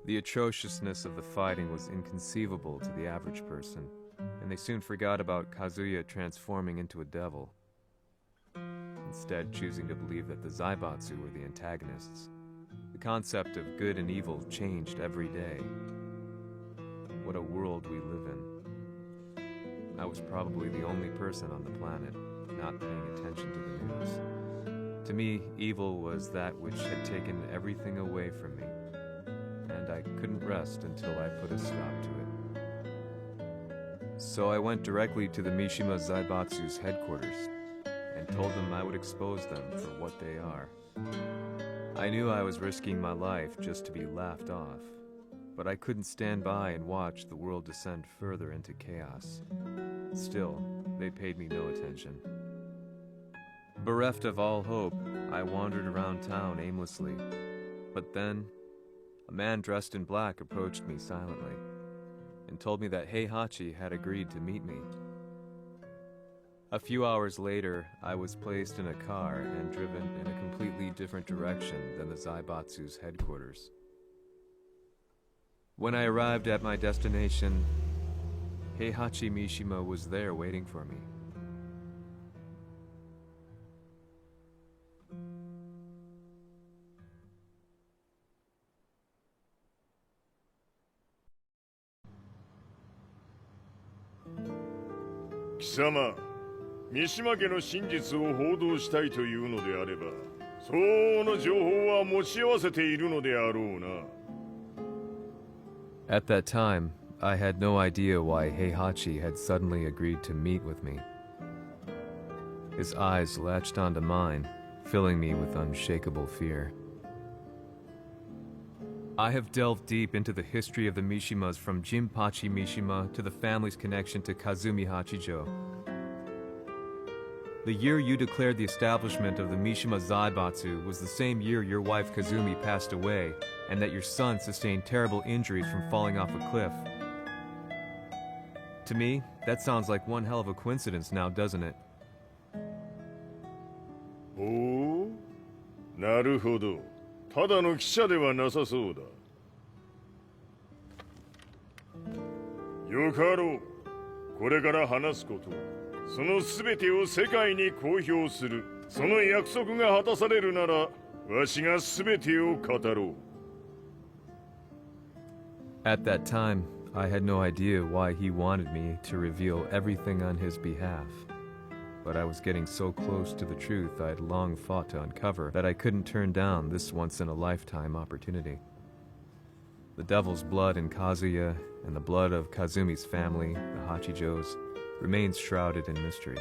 The atrociousness of the fighting was inconceivable to the average person, and they soon forgot about Kazuya transforming into a devil, instead choosing to believe that the Zaibatsu were the antagonists. The concept of good and evil changed every day. What a world we live in. I was probably the only person on the planet not paying attention to the news. To me, evil was that which had taken everything away from me, and I couldn't rest until I put a stop to it. So I went directly to the Mishima Zaibatsu's headquarters and told them I would expose them for what they are. I knew I was risking my life just to be laughed off, but I couldn't stand by and watch the world descend further into chaos. Still, they paid me no attention. Bereft of all hope, I wandered around town aimlessly. But then, a man dressed in black approached me silently and told me that Heihachi had agreed to meet me. A few hours later, I was placed in a car and driven in a completely different direction than the Zaibatsu's headquarters. When I arrived at my destination, Heihachi Mishima was there waiting for me. Kisama, 三島家の真実を報道したいというのであれば、相応の情報は持ち合わせているのであろうな。 At that time, I had no idea why Heihachi had suddenly agreed to meet with me. His eyes latched onto mine, filling me with unshakable fear. I have delved deep into the history of the Mishimas from Jinpachi Mishima to the family's connection to Kazumi Hachijo. The year you declared the establishment of the Mishima Zaibatsu was the same year your wife Kazumi passed away, and that your son sustained terrible injuries from falling off a cliff. To me, that sounds like one hell of a coincidence now, doesn't it? おお、なるほど。ただの記者ではなさそうだ。よかろう。これから話すこと、その全てを世界に公表する、その約束が果たされるなら、わしが全てを語ろう。At that time, I had no idea why he wanted me to reveal everything on his behalf. But I was getting so close to the truth I had long fought to uncover that I couldn't turn down this once-in-a-lifetime opportunity. The devil's blood in Kazuya and the blood of Kazumi's family, the Hachijos, remains shrouded in mystery.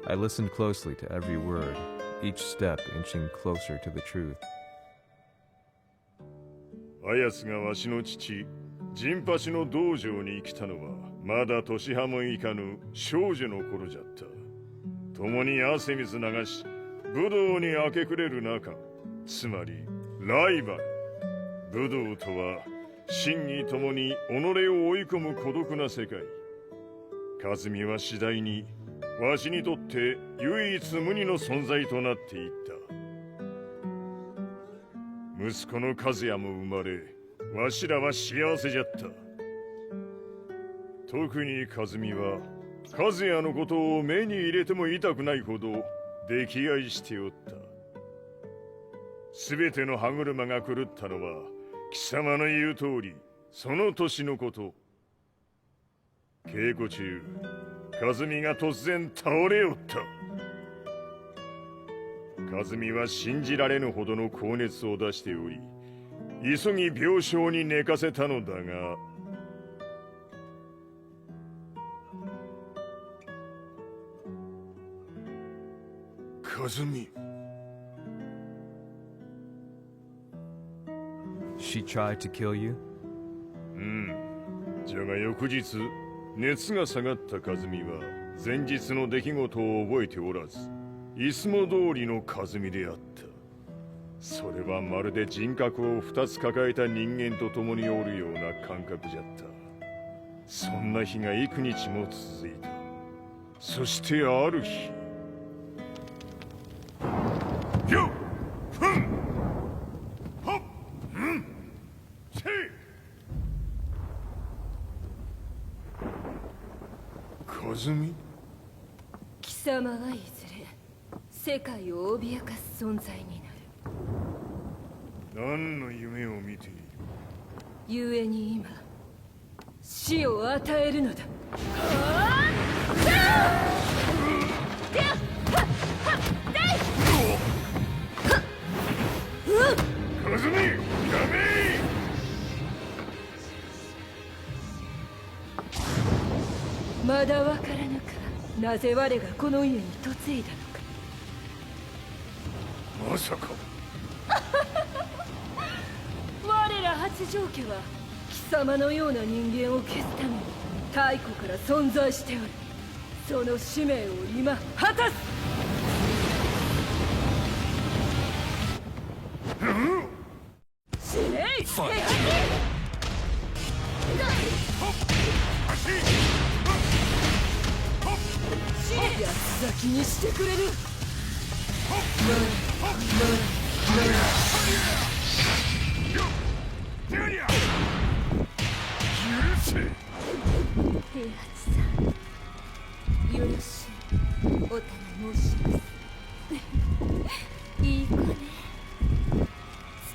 I listened closely to every word, each step inching closer to the truth. あやつがわしの父、ジンパチの道場に来たのは、まだ年半もいかぬ少女の頃じゃった。共に汗水流し、武道に明け暮れる中、つまりライバル。武道とは、真に共に己を追い込む孤独な世界。和美は次第に、わしにとって唯一無二の存在となっていった。息子の和也も生まれ、わしらは幸せじゃった。特に和美は、和也のことを目に入れても痛くないほど溺愛しておった。すべての歯車が狂ったのは、貴様の言う通り、その年のこと。稽古中、和美が突然倒れおった。和美は信じられぬほどの高熱を出しており、急ぎ病床に寝かせたのだが、和美。She tried to kill you? じゃが翌日、熱が下がった和美は前日の出来事を覚えておらず、いつも通りの和美であった。それはまるで人格を2つ抱えた人間と共におるような感覚じゃった。そんな日が幾日も続いた。そしてある日、よっふんはっんせい和美。貴様はいずれ世界を脅かす存在になる。何の夢を見ている？故に今死を与えるのだ。和美、やめ！まだわからぬか、なぜ我がこの家に嫁いだのか。まさか。我ら八丈家は貴様のような人間を消すために太古から存在しておる。その使命を今果たす。死ねい！安咲きにしてくれる。平八さん、よろしいお頼申します。いい子ね。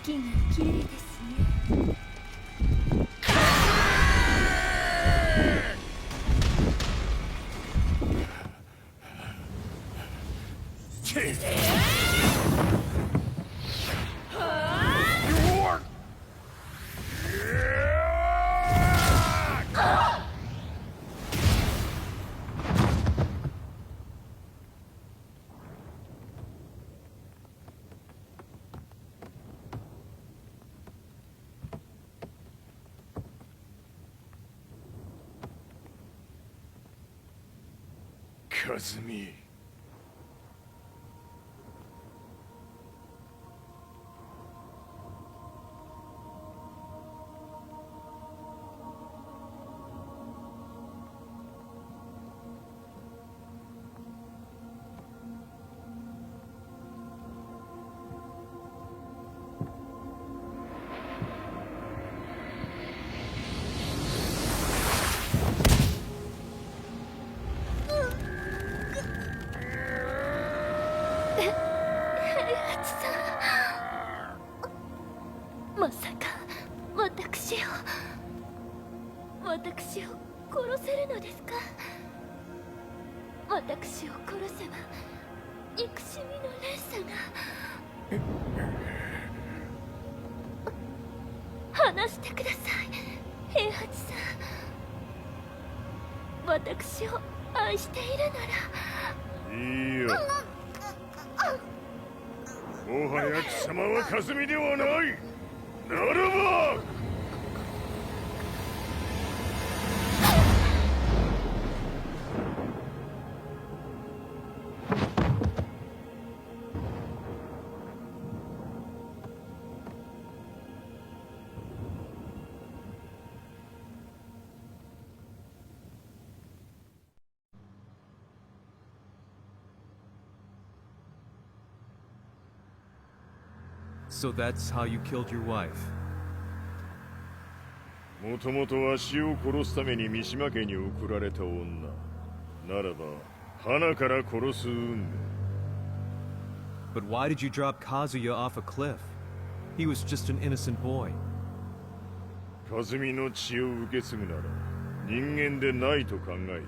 月が綺麗ですね。和美。まさか私を殺せるのですか？私を殺せば憎しみの連鎖が。話してください、平八さん。私を愛しているなら。いいよ。もはや貴様は和美ではない。ならばSo that's how you killed your wife? もともとわしを殺すために三島家に送られた女ならば花から殺す運命。 But why did you drop Kazuya off a cliff? He was just an innocent boy. 和美の血を受け継ぐなら人間でないと考え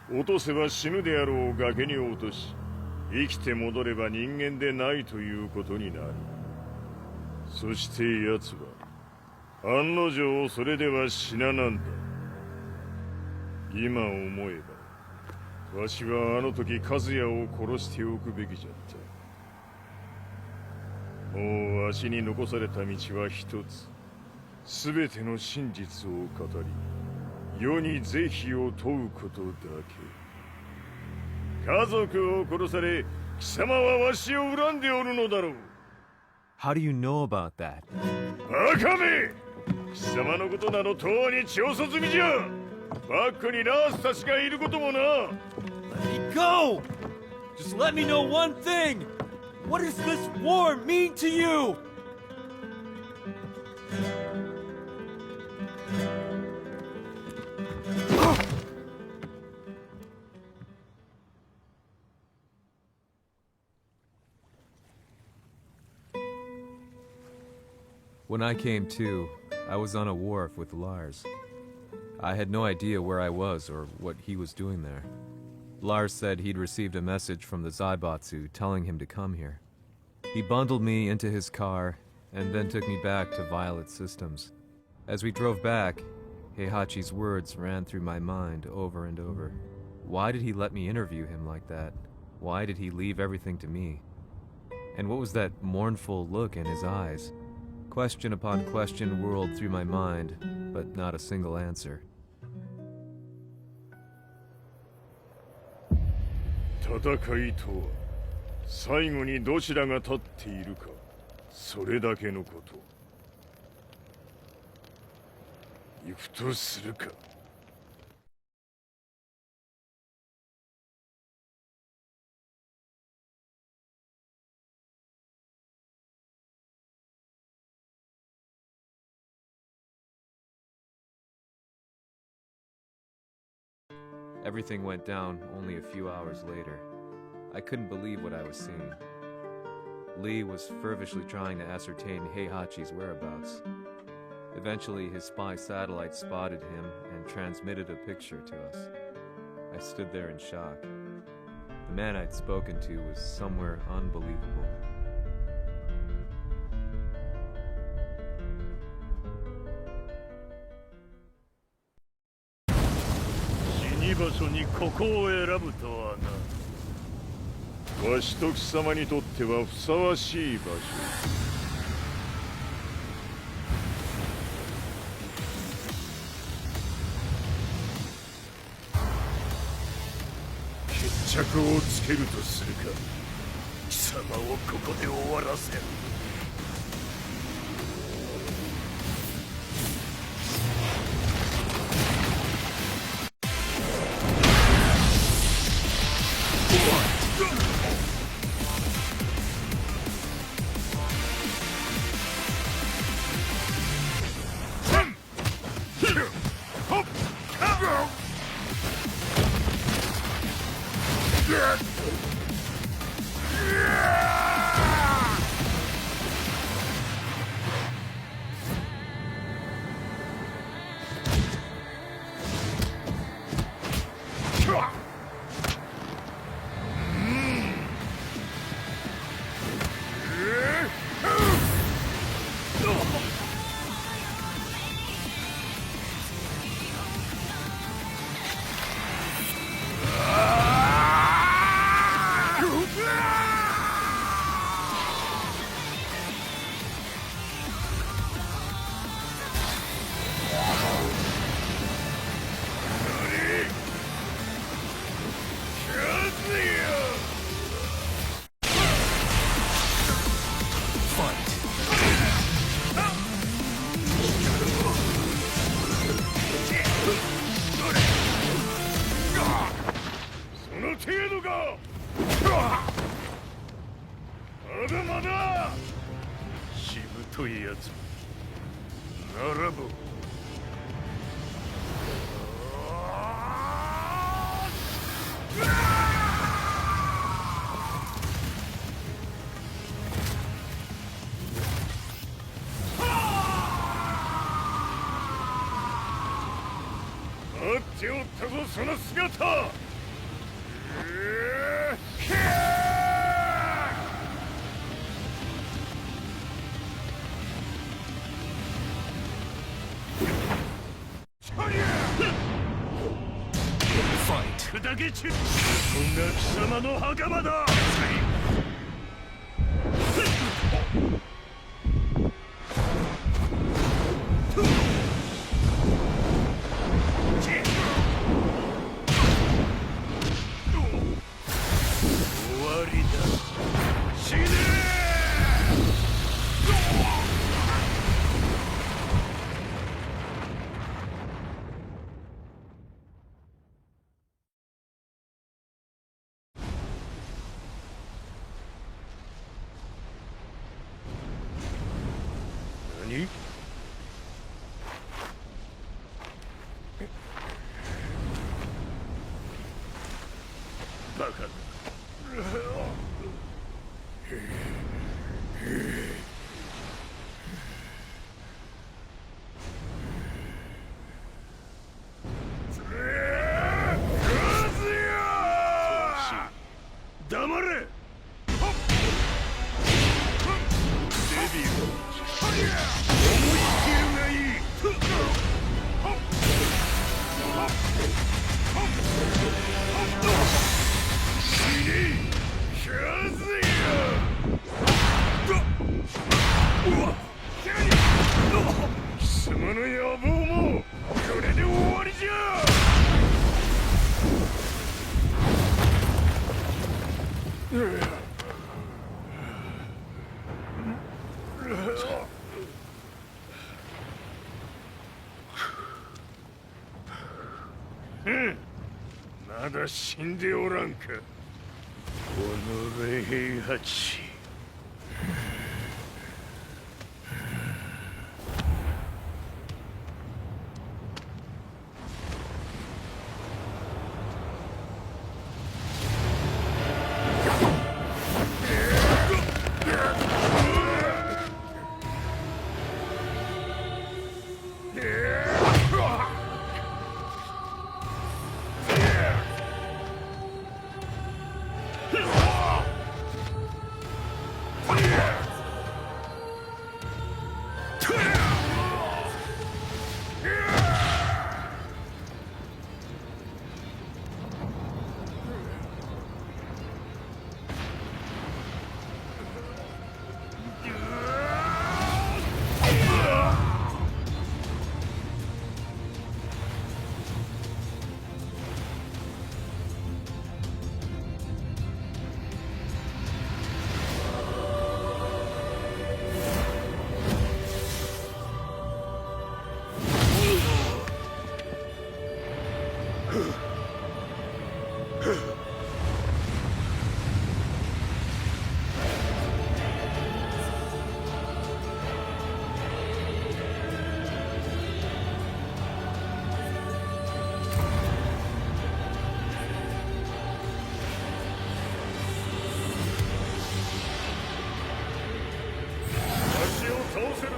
た。落とせば死ぬであろう崖に落とし、生きて戻れば人間でないということになる。そして奴は案の定それでは死ななんだ。今思えばわしはあの時和也を殺しておくべきじゃった。もうわしに残された道は一つ。全ての真実を語り世に是非を問うことだけ。家族を殺され貴様はわしを恨んでおるのだろう。 How do you know about that? バカめ！貴様のことなどとうに調査済みじゃ。バックにラースたちがいることもな。 Let me go! Just let me know one thing! What does this war mean to you? When I came to, I was on a wharf with Lars. I had no idea where I was or what he was doing there. Lars said he'd received a message from the Zaibatsu telling him to come here. He bundled me into his car and then took me back to Violet Systems. As we drove back, Heihachi's words ran through my mind over and over. Why did he let me interview him like that? Why did he leave everything to me? And what was that mournful look in his eyes? Question upon question whirled through my mind, but not a single answer. 戦いとは最後にどちらが立っているか、それだけのこと。行くとするか。Everything went down only a few hours later. I couldn't believe what I was seeing. Lee was fervently trying to ascertain Heihachi's whereabouts. Eventually, his spy satellite spotted him and transmitted a picture to us. I stood there in shock. The man I'd spoken to was somewhere unbelievable. 死に場所にここを選ぶとはな。わしと貴様にとってはふさわしい場所。こをつけるとするか。貴様をここで終わらせる。といやつならば待っておったぞその姿。砕け散る。ここが貴様の袴だ。終わりだ。死ね何？バカだ。黙れ！デビュー思い切るがいい。死ねカズヤ。貴様の野望もこれで終わりじゃ。まだ死んでおらんか。おのれ平八。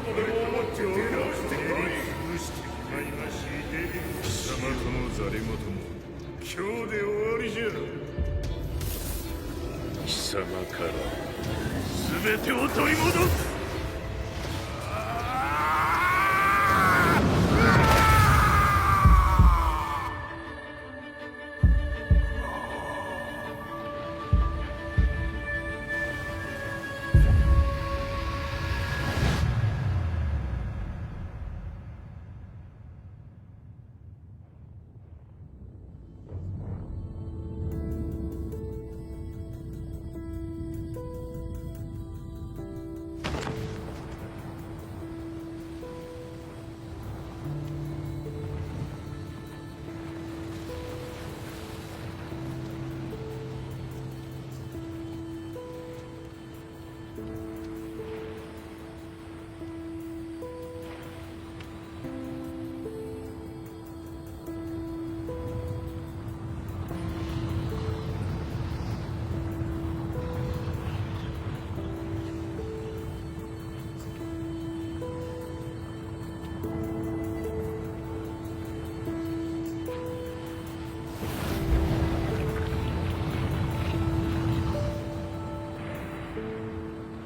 とでも思っておるのか。潰してしまいまし貴様とのざれ言も今日で終わりじゃ。貴様から全てを取り戻す。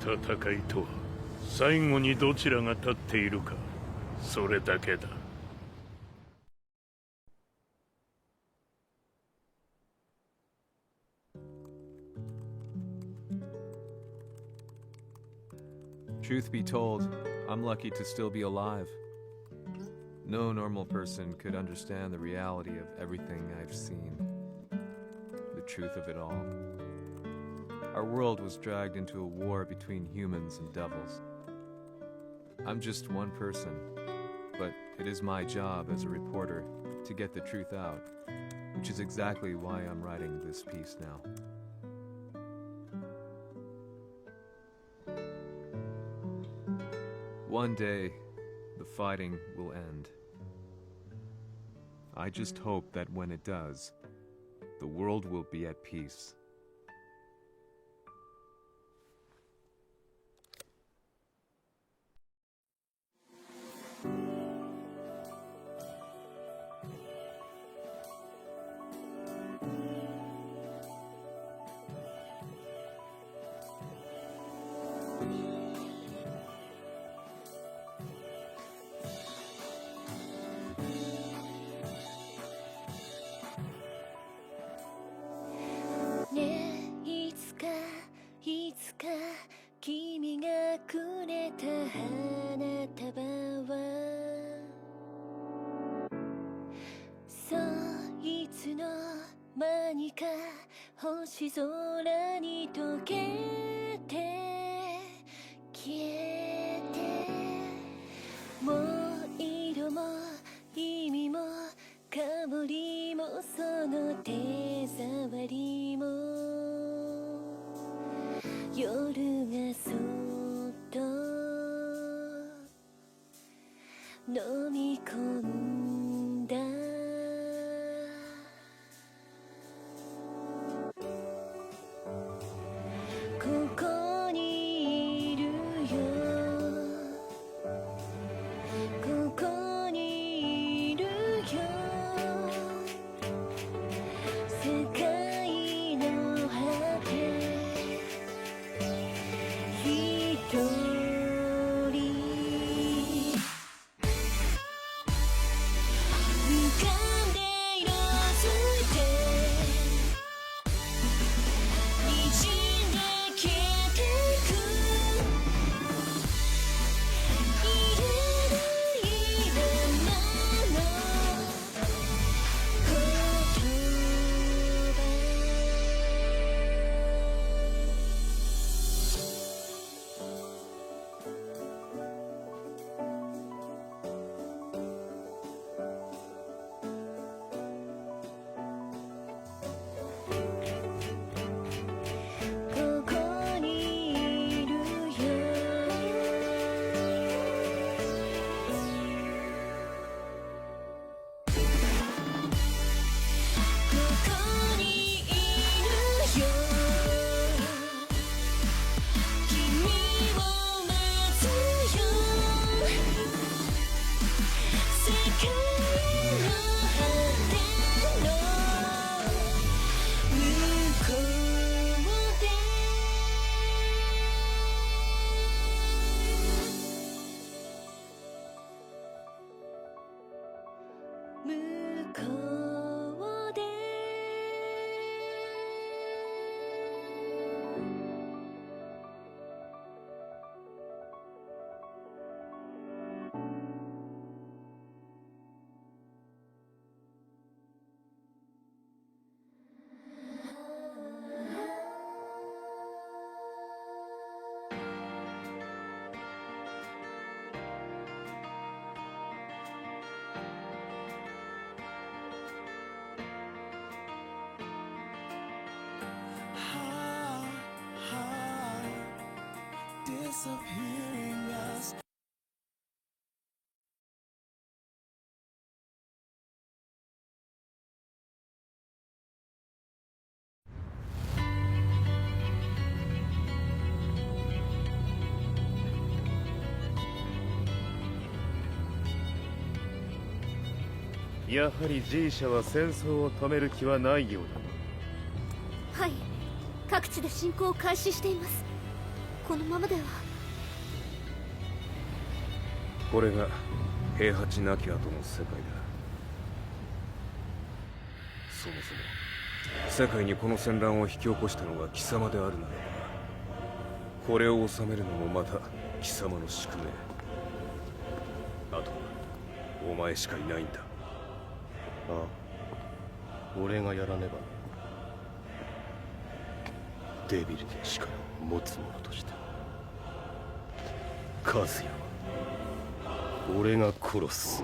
戦いとは最後にどちらが立っているか、それだけだ。Truth be told, I'm lucky to still be alive. No normal person could understand the reality of everything I've seen. The truth of it all. Our world was dragged into a war between humans and devils. I'm just one person, but it is my job as a reporter to get the truth out, which is exactly why I'm writing this piece now. One day, the fighting will end. I just hope that when it does, the world will be at peace. やはり G 社は戦争を止める気はないようだな。はい、各地で侵攻を開始しています。このままでは。これが平八なき後の世界だ。そもそも世界にこの戦乱を引き起こしたのが貴様であるならば、これを収めるのもまた貴様の宿命。あとはお前しかいないんだ。ああ、俺がやらねば。デビルの力を持つ者として和也は俺が殺す。